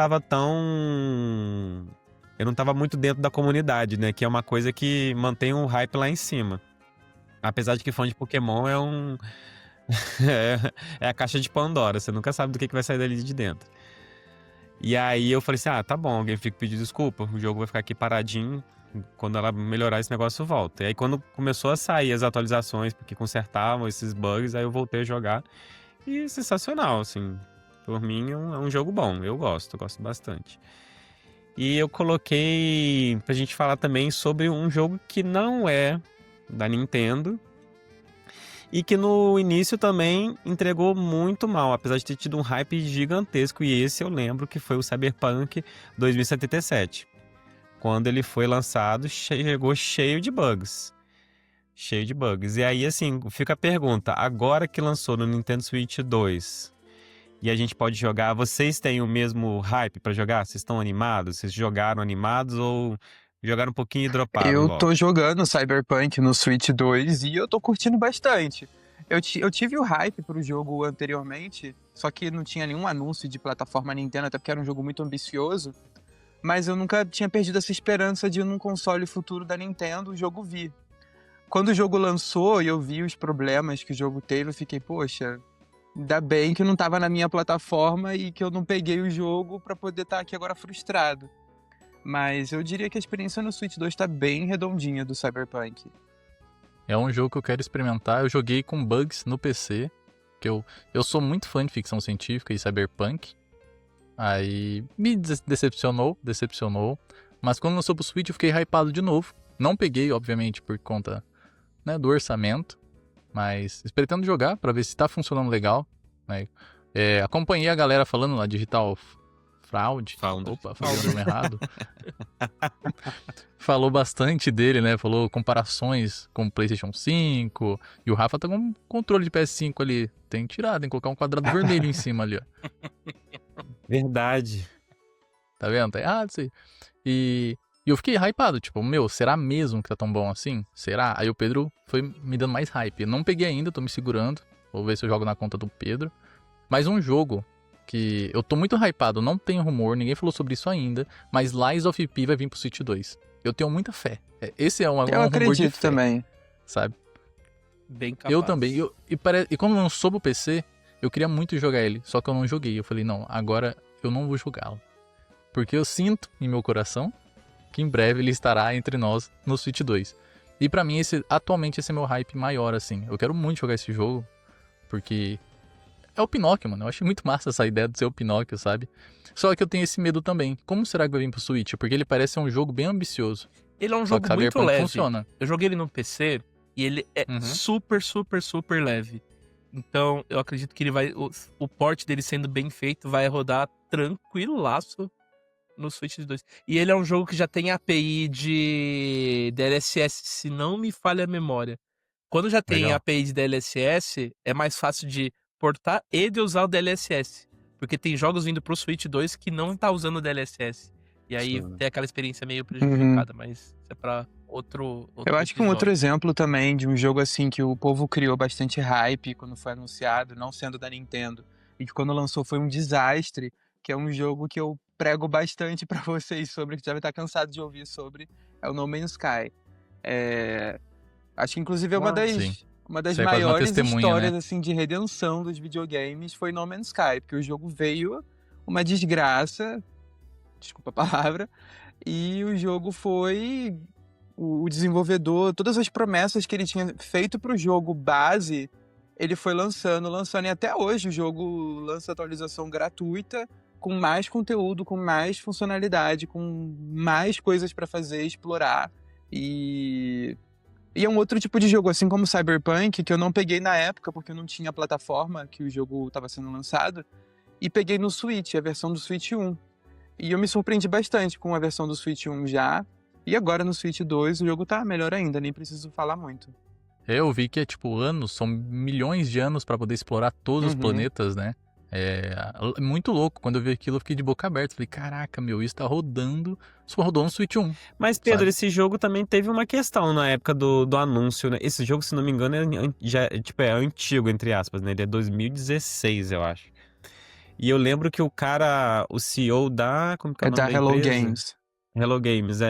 tava muito dentro da comunidade, né? Que é uma coisa que mantém o hype lá em cima. Apesar de que fã de Pokémon é é a caixa de Pandora, você nunca sabe do que vai sair dali de dentro. E aí eu falei assim, tá bom, alguém fica pedindo desculpa, o jogo vai ficar aqui paradinho, quando ela melhorar esse negócio volta. E aí quando começou a sair as atualizações, porque consertavam esses bugs, aí eu voltei a jogar. E sensacional, assim, por mim é um jogo bom, eu gosto bastante. E eu coloquei pra gente falar também sobre um jogo que não é da Nintendo e que no início também entregou muito mal, apesar de ter tido um hype gigantesco. E esse eu lembro que foi o Cyberpunk 2077. Quando ele foi lançado, chegou cheio de bugs. Cheio de bugs. E aí, assim, fica a pergunta, agora que lançou no Nintendo Switch 2... E a gente pode jogar. Vocês têm o mesmo hype pra jogar? Vocês estão animados? Vocês jogaram animados ou jogaram um pouquinho e droparam Eu logo? tô jogando Cyberpunk no Switch 2 e eu tô curtindo bastante. Eu tive o hype pro jogo anteriormente, só que não tinha nenhum anúncio de plataforma Nintendo, até porque era um jogo muito ambicioso. Mas eu nunca tinha perdido essa esperança de num console futuro da Nintendo o jogo vir. Quando o jogo lançou e eu vi os problemas que o jogo teve, eu fiquei, poxa, ainda bem que não tava na minha plataforma e que eu não peguei o jogo pra poder estar aqui agora frustrado. Mas eu diria que a experiência no Switch 2 tá bem redondinha do Cyberpunk. É um jogo que eu quero experimentar. Eu joguei com bugs no PC. Porque eu sou muito fã de ficção científica e cyberpunk. Aí me decepcionou. Mas quando lançou pro Switch eu fiquei hypado de novo. Não peguei, obviamente, por conta, né, do orçamento. Mas pretendo jogar pra ver se tá funcionando legal, né? Acompanhei a galera falando lá, Digital Founder. Opa, falei o nome errado. Falou bastante dele, né? Falou comparações com o PlayStation 5. E o Rafa tá com um controle de PS5 ali. Tem que tirar, tem que colocar um quadrado vermelho em cima ali, ó. Verdade. Tá vendo? Tá errado isso aí. E eu fiquei hypado, tipo, será mesmo que tá tão bom assim? Será? Aí o Pedro foi me dando mais hype. Eu não peguei ainda, tô me segurando. Vou ver se eu jogo na conta do Pedro. Mas um jogo que eu tô muito hypado, não tem rumor, ninguém falou sobre isso ainda, mas Lies of P vai vir pro Switch 2. Eu tenho muita fé. Esse é um Eu rumor de acredito fé, também. sabe? Bem capaz. Eu também. E quando lançou pro PC, eu queria muito jogar ele, só que eu não joguei. Eu falei, não, agora eu não vou jogá-lo. Porque eu sinto em meu coração que em breve ele estará entre nós no Switch 2. E pra mim, atualmente, esse é meu hype maior, assim. Eu quero muito jogar esse jogo, porque é o Pinóquio, mano. Eu acho muito massa essa ideia de ser o Pinóquio, sabe? Só que eu tenho esse medo também. Como será que vai vir pro Switch? Porque ele parece ser um jogo bem ambicioso. Ele é um Só jogo que muito Cyberpunk leve. funciona. Eu joguei ele no PC e ele é super, super, super leve. Então, eu acredito que ele vai. O port dele sendo bem feito vai rodar tranquilaço no Switch 2. E ele é um jogo que já tem API de DLSS, se não me falha a memória. Quando já tem Legal. API de DLSS, é mais fácil de portar e de usar o DLSS. Porque tem jogos vindo pro Switch 2 que não tá usando o DLSS. E aí Sim. tem aquela experiência meio prejudicada, mas isso é pra outro Eu acho que um outro episódio. exemplo também de um jogo assim que o povo criou bastante hype quando foi anunciado, não sendo da Nintendo, e que quando lançou foi um desastre, que é um jogo que eu prego bastante pra vocês sobre, que já vai estar cansado de ouvir sobre, é o No Man's Sky. Acho que inclusive é uma Sim. das Isso é quase uma maiores testemunha, histórias né? assim de redenção dos videogames foi No Man's Sky, porque o jogo veio uma desgraça, desculpa a palavra, e o jogo foi o desenvolvedor, todas as promessas que ele tinha feito pro jogo base, ele foi lançando, e até hoje o jogo lança atualização gratuita, com mais conteúdo, com mais funcionalidade, com mais coisas pra fazer, explorar. E é um outro tipo de jogo, assim como o Cyberpunk, que eu não peguei na época, porque eu não tinha a plataforma que o jogo estava sendo lançado, e peguei no Switch, a versão do Switch 1. E eu me surpreendi bastante com a versão do Switch 1 já. E agora no Switch 2 o jogo tá melhor ainda, nem preciso falar muito. Eu vi que é tipo anos, são milhões de anos pra poder explorar todos os Uhum. planetas, né? É muito louco. Quando eu vi aquilo, eu fiquei de boca aberta. Falei, caraca, isso tá rodando. Só rodou no Switch 1. Mas, Pedro, Sabe? esse jogo também teve uma questão na época do anúncio, né? Esse jogo, se não me engano, é antigo, entre aspas, né? Ele é 2016, eu acho. E eu lembro que o CEO como que é o É nome da da Hello empresa? Games. Hello Games,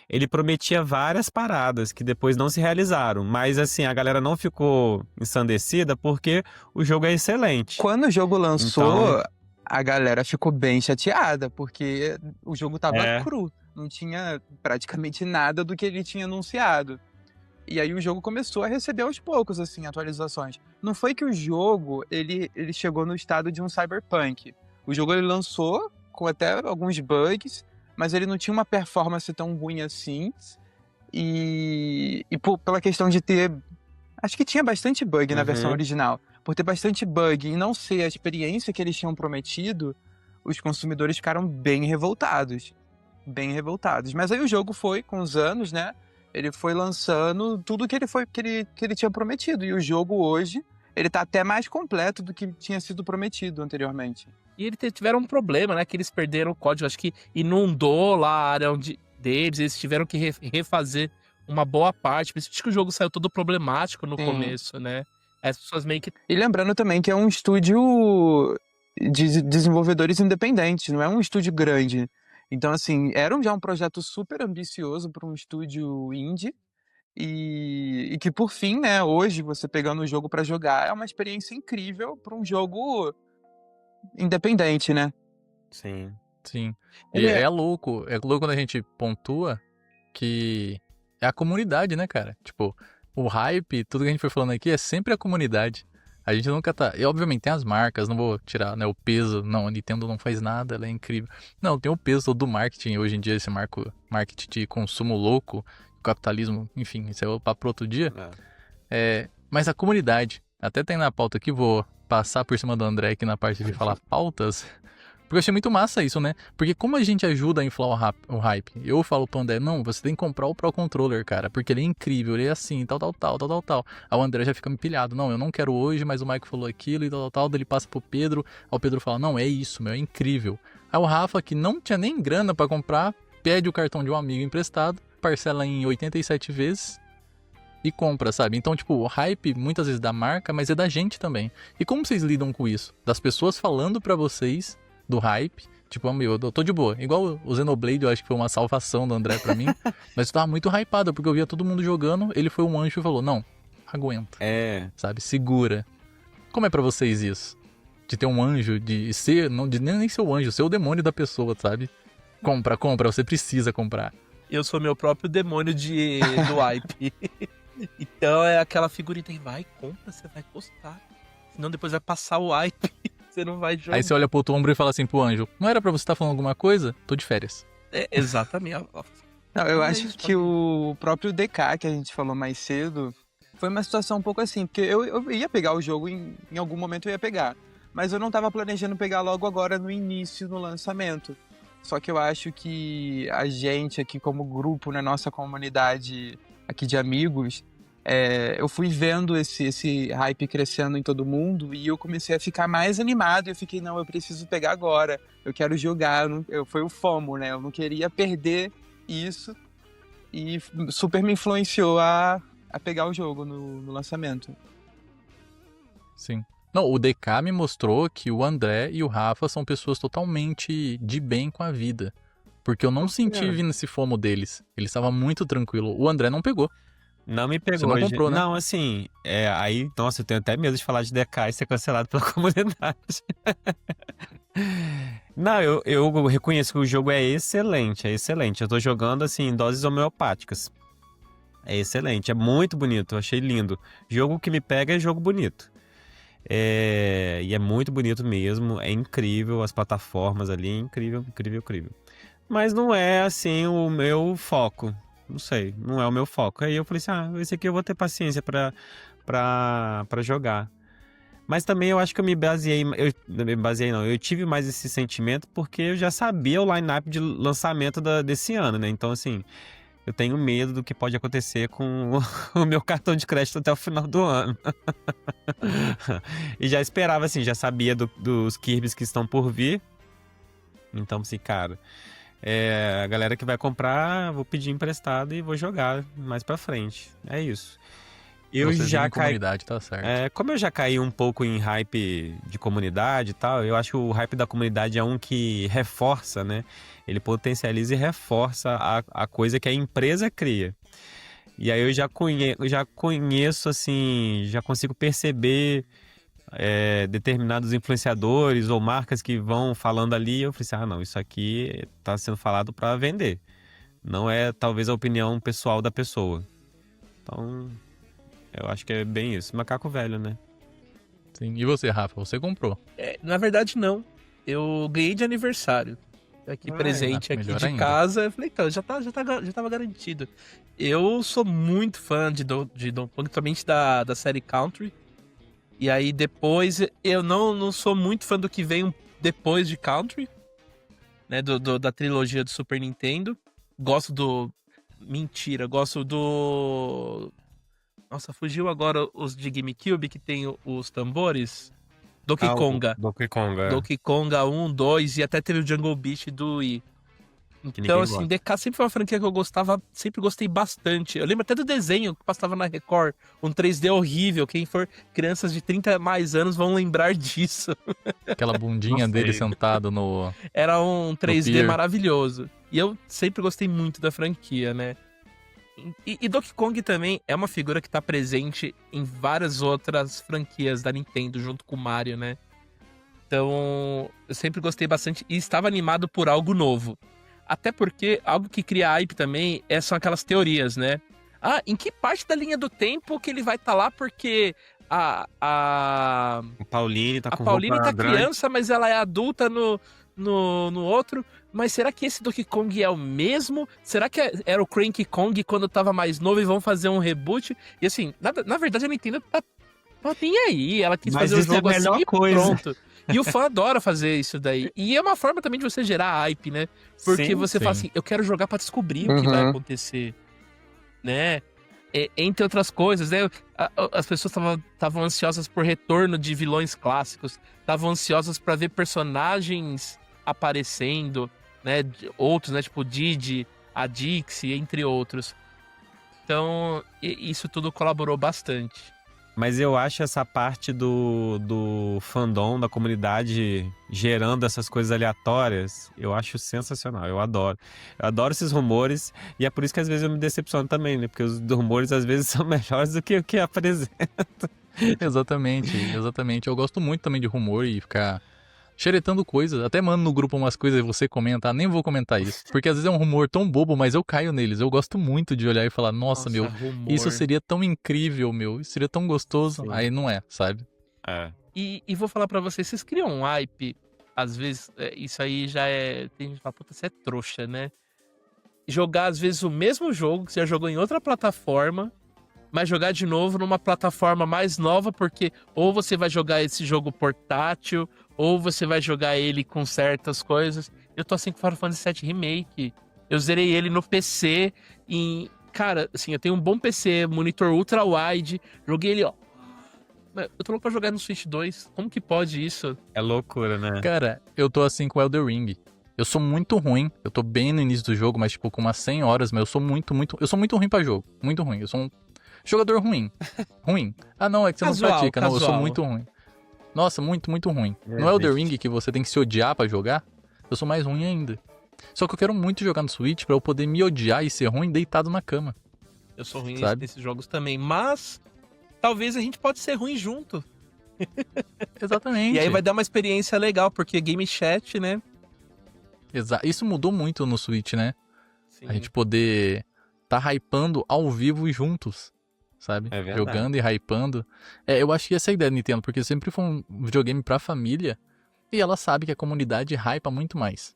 ele prometia várias paradas que depois não se realizaram, mas assim, a galera não ficou ensandecida porque o jogo é excelente. Quando o jogo lançou, Então, a galera ficou bem chateada, porque o jogo tava é, cru. Não tinha praticamente nada do que ele tinha anunciado. E aí o jogo começou a receber aos poucos, assim, atualizações. Não foi que o jogo, ele chegou no estado de um cyberpunk. O jogo, ele lançou com até alguns bugs, mas ele não tinha uma performance tão ruim assim. E pela questão de ter... Acho que tinha bastante bug na versão uhum. original. Por ter bastante bug e não ser a experiência que eles tinham prometido, os consumidores ficaram bem revoltados. Bem revoltados. Mas aí o jogo foi, com os anos, né? Ele foi lançando tudo que ele tinha prometido. E o jogo hoje, ele tá até mais completo do que tinha sido prometido anteriormente. E eles tiveram um problema, né? Que eles perderam o código. Acho que inundou lá a área deles. Eles tiveram que refazer uma boa parte. Por isso que o jogo saiu todo problemático no Sim. começo, né? As pessoas meio que... E lembrando também que é um estúdio de desenvolvedores independentes, não é um estúdio grande. Então, assim, era já um projeto super ambicioso para um estúdio indie. E que por fim, né, hoje você pegando o jogo para jogar é uma experiência incrível para um jogo independente, né? Sim. Sim. E Ele é louco. É louco quando a gente pontua que é a comunidade, né, cara? Tipo, o hype, tudo que a gente foi falando aqui é sempre a comunidade. A gente nunca tá... E obviamente tem as marcas, não vou tirar, né, o peso. Não, a Nintendo não faz nada, ela é incrível. Não, tem o peso todo do marketing. Hoje em dia, esse marketing de consumo louco, capitalismo, enfim, isso é o papo pro outro dia. Mas a comunidade, até tem na pauta aqui, vou passar por cima do André aqui na parte de falar pautas, porque eu achei muito massa isso, né? Porque como a gente ajuda a inflar o hype? Eu falo pro André, não, você tem que comprar o Pro Controller, cara, porque ele é incrível, ele é assim, tal. Aí o André já fica empilhado, não, eu não quero hoje, mas o Mike falou aquilo e tal, daí ele passa pro Pedro, aí o Pedro fala, não, é isso, meu, é incrível. Aí o Rafa, que não tinha nem grana pra comprar, pede o cartão de um amigo emprestado, parcela em 87 vezes e compra, sabe? Então, tipo, o hype muitas vezes da marca, mas é da gente também. E como vocês lidam com isso? Das pessoas falando pra vocês do hype, tipo, meu, eu tô de boa. Igual o Xenoblade, eu acho que foi uma salvação do André pra mim, mas eu tava muito hypado, porque eu via todo mundo jogando, ele foi um anjo e falou, não, aguenta, sabe? Segura. Como é pra vocês isso? De ter um anjo, de ser, não de nem ser o anjo, ser o demônio da pessoa, sabe? Compra, você precisa comprar. Eu sou meu próprio demônio do hype. Então é aquela figurinha aí, vai, compra, você vai gostar. Senão depois vai passar o hype, você não vai jogar. Aí você olha pro outro ombro e fala assim pro anjo, não era pra você estar falando alguma coisa? Tô de férias. Exatamente. Não, eu acho que o próprio DK, que a gente falou mais cedo, foi uma situação um pouco assim, porque eu ia pegar o jogo, em algum momento eu ia pegar, mas eu não tava planejando pegar logo agora no início, no lançamento. Só que eu acho que a gente aqui como grupo, na nossa comunidade aqui de amigos, eu fui vendo esse hype crescendo em todo mundo e eu comecei a ficar mais animado. Eu fiquei, não, eu preciso pegar agora, eu quero jogar. Foi o FOMO, né? Eu não queria perder isso e super me influenciou a pegar o jogo no lançamento. Sim. Não, o DK me mostrou que o André e o Rafa são pessoas totalmente de bem com a vida. Porque eu não senti vindo esse FOMO deles. Ele estava muito tranquilo. O André não pegou. Não me pegou. Você não comprou, né? Não, assim, aí, nossa, eu tenho até medo de falar de DK e ser cancelado pela comunidade. Não, eu reconheço que o jogo é excelente. Eu tô jogando, assim, em doses homeopáticas. É excelente, é muito bonito, eu achei lindo. Jogo que me pega é jogo bonito. E é muito bonito mesmo, é incrível, as plataformas ali, incrível. Mas não é, assim, o meu foco. Não sei, não é o meu foco. Aí eu falei assim, esse aqui eu vou ter paciência pra jogar. Mas também eu acho que eu me baseei, eu tive mais esse sentimento porque eu já sabia o line-up de lançamento desse ano, né? Então, assim, eu tenho medo do que pode acontecer com o meu cartão de crédito até o final do ano. E já esperava, assim, já sabia dos Kirbys que estão por vir. Então, assim, cara, a galera que vai comprar, vou pedir emprestado e vou jogar mais pra frente. É isso. Eu Vocês já em comunidade, tá certo. como eu já caí um pouco em hype de comunidade e tal, eu acho que o hype da comunidade é um que reforça, né? Ele potencializa e reforça a coisa que a empresa cria. E aí eu já conheço, assim, já consigo perceber determinados influenciadores ou marcas que vão falando ali. Eu falei assim, não, isso aqui tá sendo falado para vender. Não é, talvez, a opinião pessoal da pessoa. Então, eu acho que é bem isso. Macaco velho, né? Sim. E você, Rafa? Você comprou? Na verdade, não. Eu ganhei de aniversário. Aqui presente aqui melhor de ainda. casa. Eu falei, então, já tava garantido. Eu sou muito fã de Donkey Kong, principalmente da série Country. E aí depois, eu não sou muito fã do que vem depois de Country, né? Da trilogia do Super Nintendo. Gosto do... Mentira, gosto do... Nossa, fugiu agora os de GameCube que tem os tambores. Donkey Konga. Donkey Konga. Donkey Konga 1, 2 e até teve o Jungle Beat do Wii. Então, ninguém assim, gosta. DK sempre foi uma franquia que eu gostava, sempre gostei bastante. Eu lembro até do desenho que passava na Record, um 3D horrível. Quem for crianças de 30 mais anos vão lembrar disso. Aquela bundinha Não dele sei. sentado no... Era um 3D pier. maravilhoso. E eu sempre gostei muito da franquia, né? E Donkey Kong também é uma figura que tá presente em várias outras franquias da Nintendo, junto com o Mario, né? Então, eu sempre gostei bastante e estava animado por algo novo. Até porque algo que cria hype também são aquelas teorias, né? Em que parte da linha do tempo que ele vai estar lá porque O Pauline tá A com Pauline roupa tá grande. criança, mas ela é adulta no outro. Mas será que esse Donkey Kong é o mesmo? Será que era o Cranky Kong quando tava mais novo e vão fazer um reboot? E assim, na verdade a Nintendo tá nem aí. Ela quis Mas fazer o isso é a jogo assim melhor e coisa. pronto. E o fã adora fazer isso daí. E é uma forma também de você gerar hype, né? Porque Sim, você fala sim. assim, eu quero jogar pra descobrir o que vai Uhum. acontecer, né? Entre outras coisas, né? As pessoas estavam ansiosas por retorno de vilões clássicos, estavam ansiosas pra ver personagens aparecendo, né? Outros, né? Tipo Didi, a Dixie, entre outros. Então, isso tudo colaborou bastante. Mas eu acho essa parte do fandom, da comunidade gerando essas coisas aleatórias, eu acho sensacional, eu adoro. Eu adoro esses rumores e é por isso que às vezes eu me decepciono também, né? Porque os rumores às vezes são melhores do que o que apresenta. Exatamente, exatamente. Eu gosto muito também de rumor e ficar xeretando coisas. Até mando no grupo umas coisas e você comenta. Nem vou comentar isso. Porque às vezes é um rumor tão bobo, mas eu caio neles. Eu gosto muito de olhar e falar, nossa, meu, isso rumor. seria tão incrível, meu. Isso seria tão gostoso. Sim. Aí não é, sabe? É. E vou falar pra vocês criam um hype, às vezes, isso aí já é. Tem gente que fala, puta, você é trouxa, né? Jogar, às vezes, o mesmo jogo que você já jogou em outra plataforma, mas jogar de novo numa plataforma mais nova, porque ou você vai jogar esse jogo portátil, ou você vai jogar ele com certas coisas. Eu tô assim com Final Fantasy VII Remake. Eu zerei ele no PC e, cara, assim, eu tenho um bom PC, monitor ultra wide, joguei ele, ó. Eu tô louco pra jogar no Switch 2. Como que pode isso? É loucura, né? Cara, eu tô assim com Elden Ring. Eu sou muito ruim. Eu tô bem no início do jogo, mas tipo com umas 100 horas, mas eu sou eu sou muito ruim pra jogo. Muito ruim. Eu sou um jogador ruim. Ruim. Ah, não, é que você Casual, não pratica. Não, eu sou casual. muito ruim. Nossa, muito, muito ruim. É, No Elden gente. Ring, que você tem que se odiar pra jogar, eu sou mais ruim ainda. Só que eu quero muito jogar no Switch pra eu poder me odiar e ser ruim deitado na cama. Eu sou ruim Sabe? nesses jogos também, mas talvez a gente pode ser ruim junto. Exatamente. E aí vai dar uma experiência legal, porque game chat, né? Isso mudou muito no Switch, né? Sim. A gente poder tá hypando ao vivo e juntos, sabe? É verdade. Jogando e hypando. Eu acho que essa é a ideia da Nintendo, porque sempre foi um videogame pra família e ela sabe que a comunidade hypa muito mais.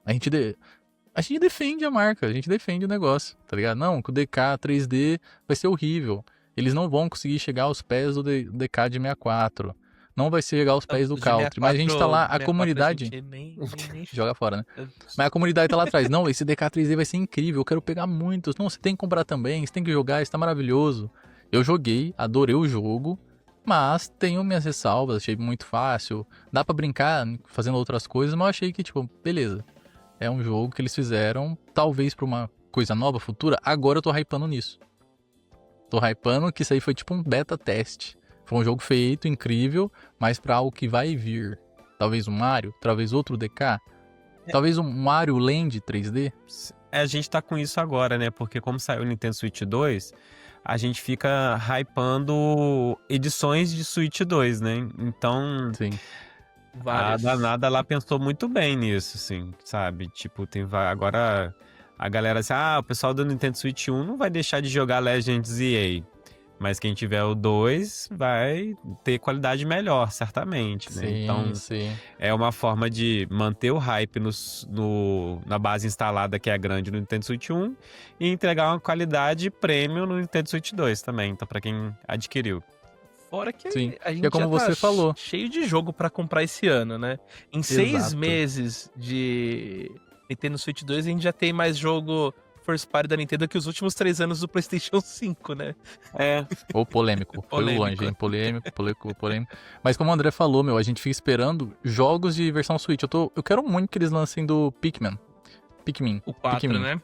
A gente defende a marca, a gente defende o negócio, tá ligado? Não, que o DK 3D vai ser horrível. Eles não vão conseguir chegar aos pés do DK de 64. Não vai chegar aos pés do Country. Mas a gente tá lá, a comunidade... Nem Joga fora, né? Mas a comunidade tá lá atrás. Não, esse DK3D vai ser incrível, eu quero pegar muitos. Não, você tem que comprar também, você tem que jogar, isso tá maravilhoso. Eu joguei, adorei o jogo, mas tenho minhas ressalvas, achei muito fácil. Dá pra brincar fazendo outras coisas, mas eu achei que, tipo, beleza. É um jogo que eles fizeram, talvez pra uma coisa nova, futura. Agora eu tô hypando nisso. Tô hypando que isso aí foi tipo um beta teste. Foi um jogo feito, incrível, mas pra algo que vai vir. Talvez um Mario, talvez outro DK. Talvez um Mario Land 3D. A gente tá com isso agora, né? Porque como saiu o Nintendo Switch 2, a gente fica hypando edições de Switch 2, né? Então, Sim. a várias. danada lá pensou muito bem nisso, assim, sabe? Tipo, agora a galera assim, o pessoal do Nintendo Switch 1 não vai deixar de jogar Legends EA. Mas quem tiver o 2 vai ter qualidade melhor, certamente, né? Sim, Então, sim. é uma forma de manter o hype na base instalada que é grande no Nintendo Switch 1 e entregar uma qualidade premium no Nintendo Switch 2 também, então para quem adquiriu. Fora que Sim. a gente E é como já tá você falou. cheio de jogo pra comprar esse ano, né? Em 6 Exato. meses de Nintendo Switch 2, a gente já tem mais jogo first party da Nintendo que os últimos 3 anos do PlayStation 5, né? É, Ou polêmico. Foi Polêmico. longe, hein? Polêmico. Mas como o André falou, meu, a gente fica esperando jogos de versão Switch. Eu quero muito que eles lancem do Pikmin. O 4, Pikmin. né?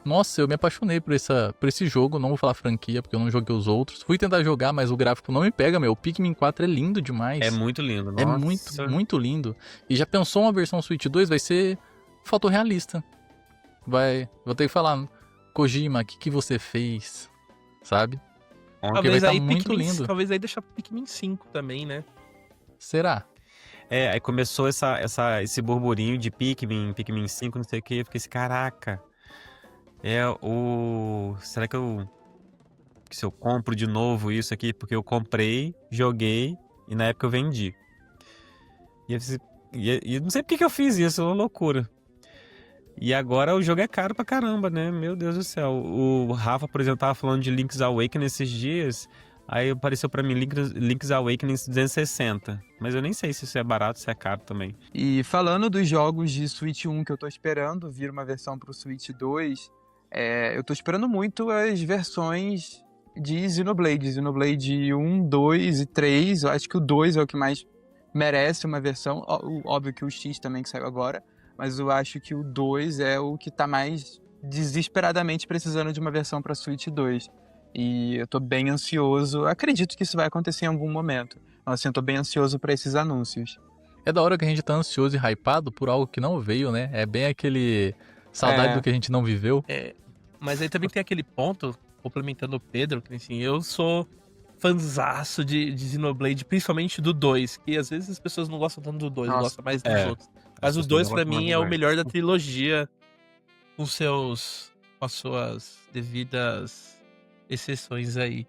Nossa, eu me apaixonei por esse jogo. Não vou falar franquia, porque eu não joguei os outros. Fui tentar jogar, mas o gráfico não me pega, meu. O Pikmin 4 é lindo demais. é muito lindo. É Nossa. muito, muito lindo. E já pensou uma versão Switch 2? Vai ser fotorrealista. Vou ter que falar, Kojima, o que você fez? Sabe? Porque vai Talvez estar aí muito Pikmin, lindo. talvez aí deixar Pikmin 5 também, né? Será? Aí começou esse burburinho de Pikmin 5, não sei o que, eu fiquei assim, caraca. Será que eu se eu compro de novo isso aqui, porque eu comprei, joguei e na época eu vendi. E não sei por que eu fiz isso, é uma loucura. E agora o jogo é caro pra caramba, né? Meu Deus do céu. O Rafa, por exemplo, tava falando de Link's Awakening esses dias. Aí apareceu pra mim Link's Awakening 260. Mas eu nem sei se isso é barato, se é caro também. E falando dos jogos de Switch 1 que eu tô esperando vir uma versão pro Switch 2, eu tô esperando muito as versões de Xenoblade 1, 2 e 3. Eu acho que o 2 é o que mais merece uma versão. Óbvio que o X também que saiu agora, mas eu acho que o 2 é o que tá mais desesperadamente precisando de uma versão pra Switch 2. E eu tô bem ansioso, acredito que isso vai acontecer em algum momento. Então, assim, eu tô bem ansioso pra esses anúncios. É da hora que a gente tá ansioso e hypado por algo que não veio, né? É bem aquele saudade do que a gente não viveu. Mas aí também tem aquele ponto, complementando o Pedro, que assim, eu sou fanzaço de Xenoblade, principalmente do 2, que às vezes as pessoas não gostam tanto do 2, gostam mais dos outros. Mas o 2 pra mim é o melhor da trilogia, com as suas devidas exceções aí.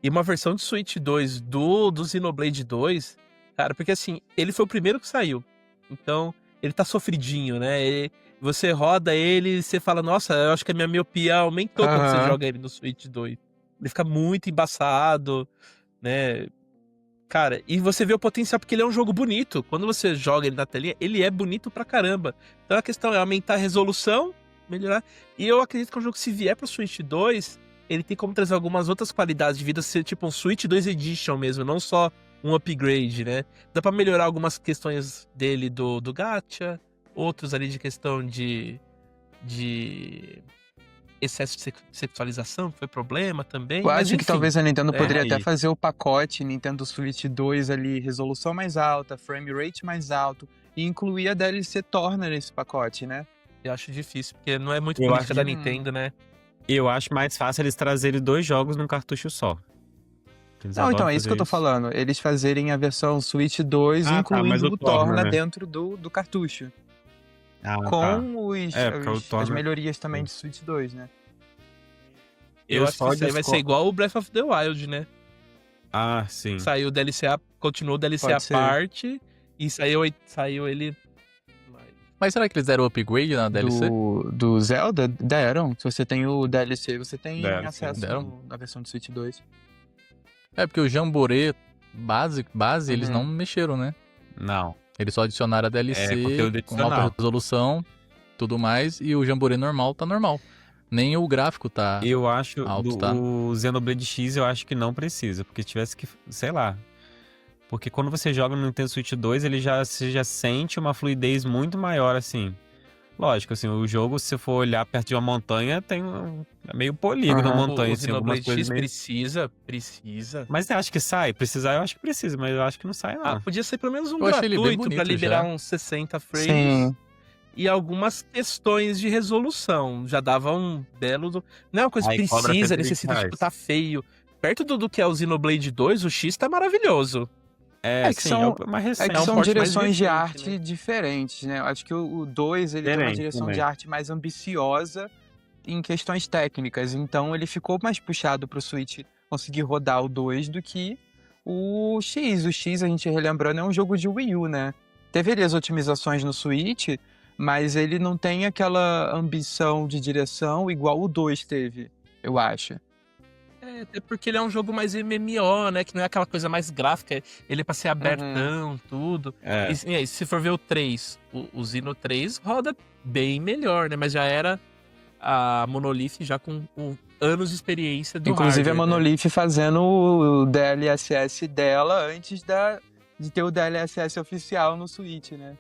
E uma versão de Switch 2 do Xenoblade 2, cara, porque assim, ele foi o primeiro que saiu. Então, ele tá sofridinho, né? Você roda ele e você fala, nossa, eu acho que a minha miopia aumentou quando você joga ele no Switch 2. Ele fica muito embaçado, né? Cara, e você vê o potencial porque ele é um jogo bonito. Quando você joga ele na telinha, ele é bonito pra caramba. Então a questão é aumentar a resolução, melhorar. E eu acredito que o jogo, se vier pro Switch 2, ele tem como trazer algumas outras qualidades de vida, ser tipo um Switch 2 Edition mesmo, não só um upgrade, né? Dá pra melhorar algumas questões dele do gacha, outros ali de questão de excesso de sexualização, que foi problema também. Eu acho que talvez a Nintendo poderia aí. até fazer o pacote Nintendo Switch 2 ali, resolução mais alta, frame rate mais alto, e incluir a DLC Torna nesse pacote, né? Eu acho difícil, porque não é muito Eu política acho da que- Nintendo, né? Eu acho mais fácil eles trazerem 2 jogos num cartucho só. Eles Não, então, adoram é isso que eu tô fazer falando. Eles fazerem a versão Switch 2, Ah, tá, mas incluindo o o Torna, Torna né? dentro do cartucho. Ah, tá. Com Porque o as Torna... melhorias também de Switch 2, né? Eu acho que isso aí vai ser igual o Breath of the Wild, né? Ah, sim. Saiu o DLC, continuou o DLC Pode à ser. parte, e saiu ele... Mas será que eles deram upgrade na DLC? Do Zelda, deram. Se você tem o DLC, você tem Deram, acesso deram. na versão de Switch 2. É porque o Jamboree base eles Uhum. não mexeram, né? Não. Eles só adicionaram a DLC conteúdo com alta adicional. resolução, tudo mais, e o Jamboree normal tá normal. Nem o gráfico tá... Eu acho, alto, tá? o Xenoblade X eu acho que não precisa, porque tivesse que, sei lá. Porque quando você joga no Nintendo Switch 2, você já sente uma fluidez muito maior, assim. Lógico, assim, o jogo, se você for olhar perto de uma montanha, é meio polígono a Aham. montanha, O assim, algumas Xenoblade coisas X meio... precisa. Mas você acha que sai? Precisar, eu acho que precisa, mas eu acho que não sai, não. Ah, podia ser pelo menos um Eu achei ele bem gratuito pra bonito liberar já. uns 60 frames. Sim. E algumas questões de resolução. Já dava um belo... Não é uma coisa que Aí cobra precisa, 120 necessita, tipo, reais. tá feio. Perto do que é o Xenoblade 2, o X tá maravilhoso. É, É que sim, são- é o mais É recente. que É um são porte mais direções de recente, arte né? diferentes, né? Eu acho que o 2 ele tem uma Diferente direção também. de arte mais ambiciosa em questões técnicas. Então ele ficou mais puxado pro Switch conseguir rodar o 2 do que o X. O X, a gente relembrando, é um jogo de Wii U, né? Teve ali as otimizações no Switch, mas ele não tem aquela ambição de direção igual o 2 teve, eu acho. Até porque ele é um jogo mais MMO, né? Que não é aquela coisa mais gráfica. Ele é pra ser abertão, tudo. É. E aí, se for ver o 3, o Xeno 3 roda bem melhor, né? Mas já era a Monolith já com anos de experiência do Inclusive a hardware, né? Monolith fazendo o DLSS dela antes de ter o DLSS oficial no Switch, né?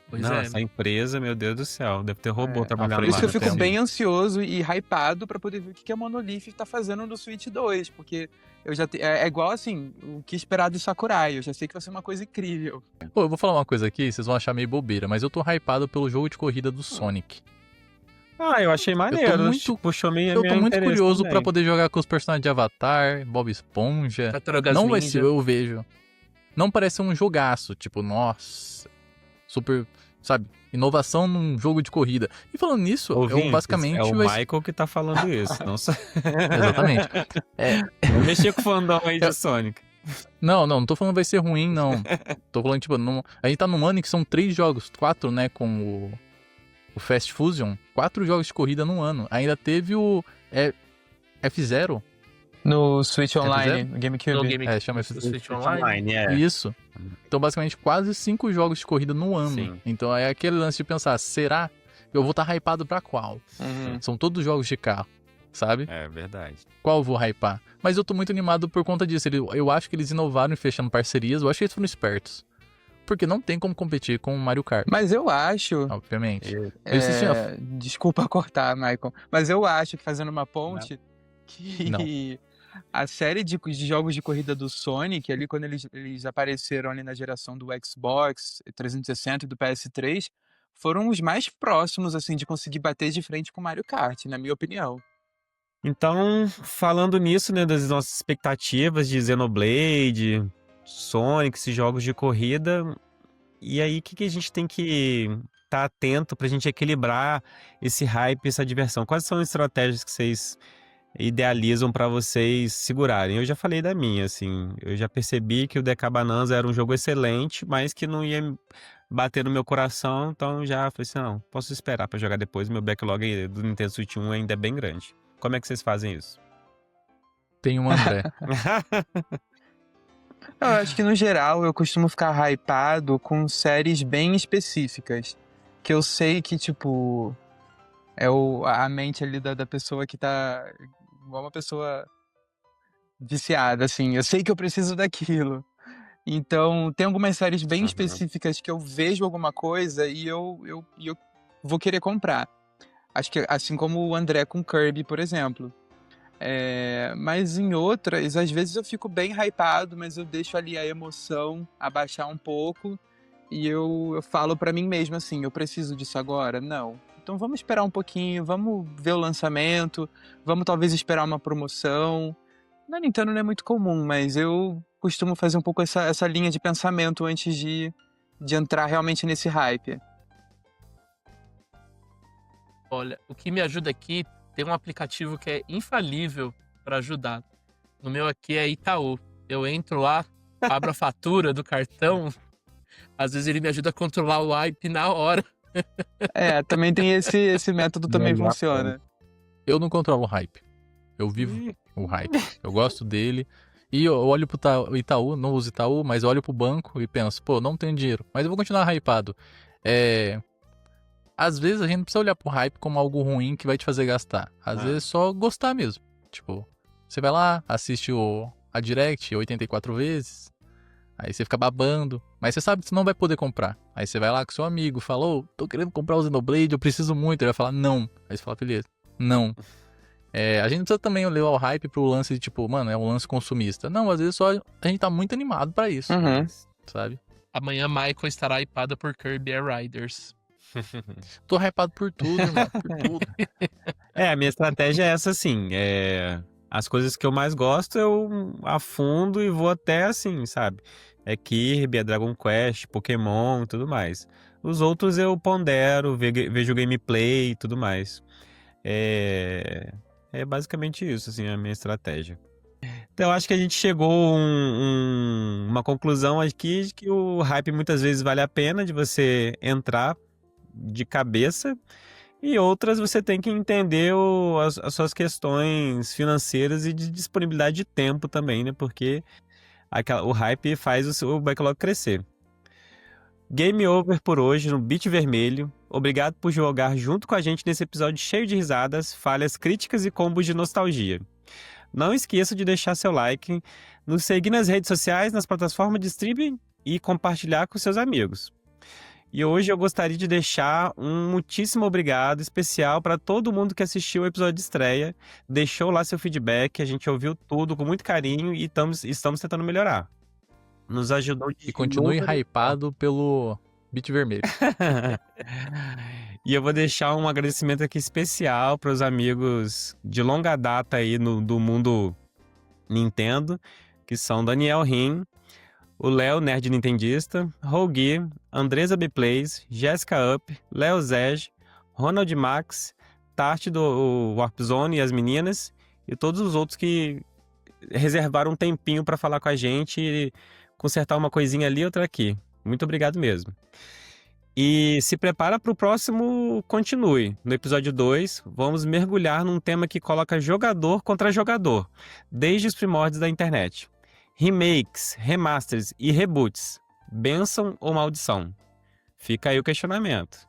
Pois Não, é. essa empresa, meu Deus do céu, deve ter robô trabalhando Por Por isso lá. que eu no fico tempo. bem ansioso e hypado pra poder ver o que a Monolith tá fazendo no Switch 2, porque eu já é igual assim, o que esperar do Sakurai, eu já sei que vai ser uma coisa incrível. Pô, eu vou falar uma coisa aqui, vocês vão achar meio bobeira, mas eu tô hypado pelo jogo de corrida do Sonic. Ah, eu achei maneiro. muito- Puxou minha Eu tô muito interesse curioso também. pra poder jogar com os personagens de Avatar, Bob Esponja. Tartarugas Não vai Ninja. ser, eu vejo. Não parece um jogaço, tipo, nossa, super sabe? Inovação num jogo de corrida. E falando nisso, Ouvintes, basicamente... é o Michael que tá falando isso, não só... Exatamente. Não mexer com o fandom aí de Sonic. Não tô falando que vai ser ruim, não. Tô falando, tipo, a gente tá num ano em que são 3 jogos, 4, né, com o Fast Fusion. 4 jogos de corrida num ano. Ainda teve o F-Zero. No Switch Online, F0? no GameCube. Chama do F-Zero. Switch Online. Isso. Então, basicamente, quase 5 jogos de corrida no ano. Sim. Então, é aquele lance de pensar, será que eu vou estar hypado pra qual? Uhum. São todos jogos de carro, sabe? É verdade. Qual eu vou hypar? Mas eu tô muito animado por conta disso. Eu acho que eles inovaram em fechando parcerias. Eu acho que eles foram espertos. Porque não tem como competir com o Mario Kart, Mas eu acho... obviamente. É, desculpa cortar, Michael. Mas eu acho que, fazendo uma ponte, que a série de jogos de corrida do Sonic, ali quando eles apareceram ali na geração do Xbox 360 e do PS3, foram os mais próximos, assim, de conseguir bater de frente com o Mario Kart, na minha opinião. Então, falando nisso, né, das nossas expectativas de Xenoblade, Sonic, esses jogos de corrida, e aí o que a gente tem que estar atento pra gente equilibrar esse hype, essa diversão? Quais são as estratégias que vocês idealizam pra vocês segurarem? Eu já falei da minha, assim, eu já percebi que o DK Bananas era um jogo excelente, mas que não ia bater no meu coração, então já falei assim, não, posso esperar pra jogar depois, meu backlog do Nintendo Switch 1 ainda é bem grande. Como é que vocês fazem isso? Tem um André. Eu acho que, no geral, eu costumo ficar hypado com séries bem específicas. Que eu sei que, tipo, a mente ali da pessoa que tá igual uma pessoa viciada, assim. Eu sei que eu preciso daquilo. Então, tem algumas séries bem Uhum. específicas que eu vejo alguma coisa e eu vou querer comprar. Acho que assim como o André com Kirby, por exemplo. Mas em outras, às vezes eu fico bem hypado, mas eu deixo ali a emoção abaixar um pouco e eu falo pra mim mesmo assim, eu preciso disso agora? Não. Então vamos esperar um pouquinho, vamos ver o lançamento, vamos talvez esperar uma promoção. Na Nintendo não é muito comum, mas eu costumo fazer um pouco essa linha de pensamento antes de entrar realmente nesse hype. Olha, o que me ajuda aqui, tem um aplicativo que é infalível para ajudar. No meu aqui é Itaú. Eu entro lá, abro a fatura do cartão, às vezes ele me ajuda a controlar o hype na hora. Também tem esse método também Melhor funciona. Eu não controlo o hype. Eu vivo o hype. Eu gosto dele. E eu olho pro Itaú, não uso Itaú, mas olho pro banco e penso, pô, não tenho dinheiro, mas eu vou continuar hypado. Às vezes a gente não precisa olhar pro hype como algo ruim que vai te fazer gastar. Às vezes é só gostar mesmo. Tipo, você vai lá, assiste a Direct 84 vezes, aí você fica babando, mas você sabe que você não vai poder comprar. Aí você vai lá com seu amigo, fala, tô querendo comprar o Xenoblade, eu preciso muito. Ele vai falar, não. Aí você fala, beleza, não. A gente precisa também levar o hype pro lance de tipo, mano, é um lance consumista. Não, às vezes só a gente tá muito animado pra isso, sabe? Amanhã Michael estará hypada por Kirby Air Riders. Tô hypado por tudo, irmão, por tudo. A minha estratégia é essa, assim, as coisas que eu mais gosto eu afundo e vou até assim, sabe? É Kirby, é Dragon Quest, Pokémon e tudo mais. Os outros eu pondero, vejo gameplay e tudo mais. É basicamente isso, assim, a minha estratégia. Então, eu acho que a gente chegou a uma conclusão aqui de que o hype muitas vezes vale a pena de você entrar de cabeça e outras você tem que entender as suas questões financeiras e de disponibilidade de tempo também, né? Porque o hype faz o backlog crescer. Game over por hoje no Beat Vermelho. Obrigado por jogar junto com a gente nesse episódio cheio de risadas, falhas, críticas e combos de nostalgia. Não esqueça de deixar seu like, nos seguir nas redes sociais, nas plataformas de streaming e compartilhar com seus amigos. E hoje eu gostaria de deixar um muitíssimo obrigado especial para todo mundo que assistiu o episódio de estreia, deixou lá seu feedback, a gente ouviu tudo com muito carinho e estamos tentando melhorar. Nos ajudou de E continue inúmeras hypado pelo Beat Vermelho. E eu vou deixar um agradecimento aqui especial para os amigos de longa data aí do mundo Nintendo, que são Daniel Rim, o Léo, Nerd Nintendista, Rougui, Andresa B Plays, Jéssica Up, Léo Zege, Ronald Max, Tarte do Warp Zone e as meninas, e todos os outros que reservaram um tempinho para falar com a gente e consertar uma coisinha ali, outra aqui. Muito obrigado mesmo. E se prepara para o próximo Continue. No episódio 2, vamos mergulhar num tema que coloca jogador contra jogador, desde os primórdios da internet. Remakes, remasters e reboots. Bênção ou maldição? Fica aí o questionamento.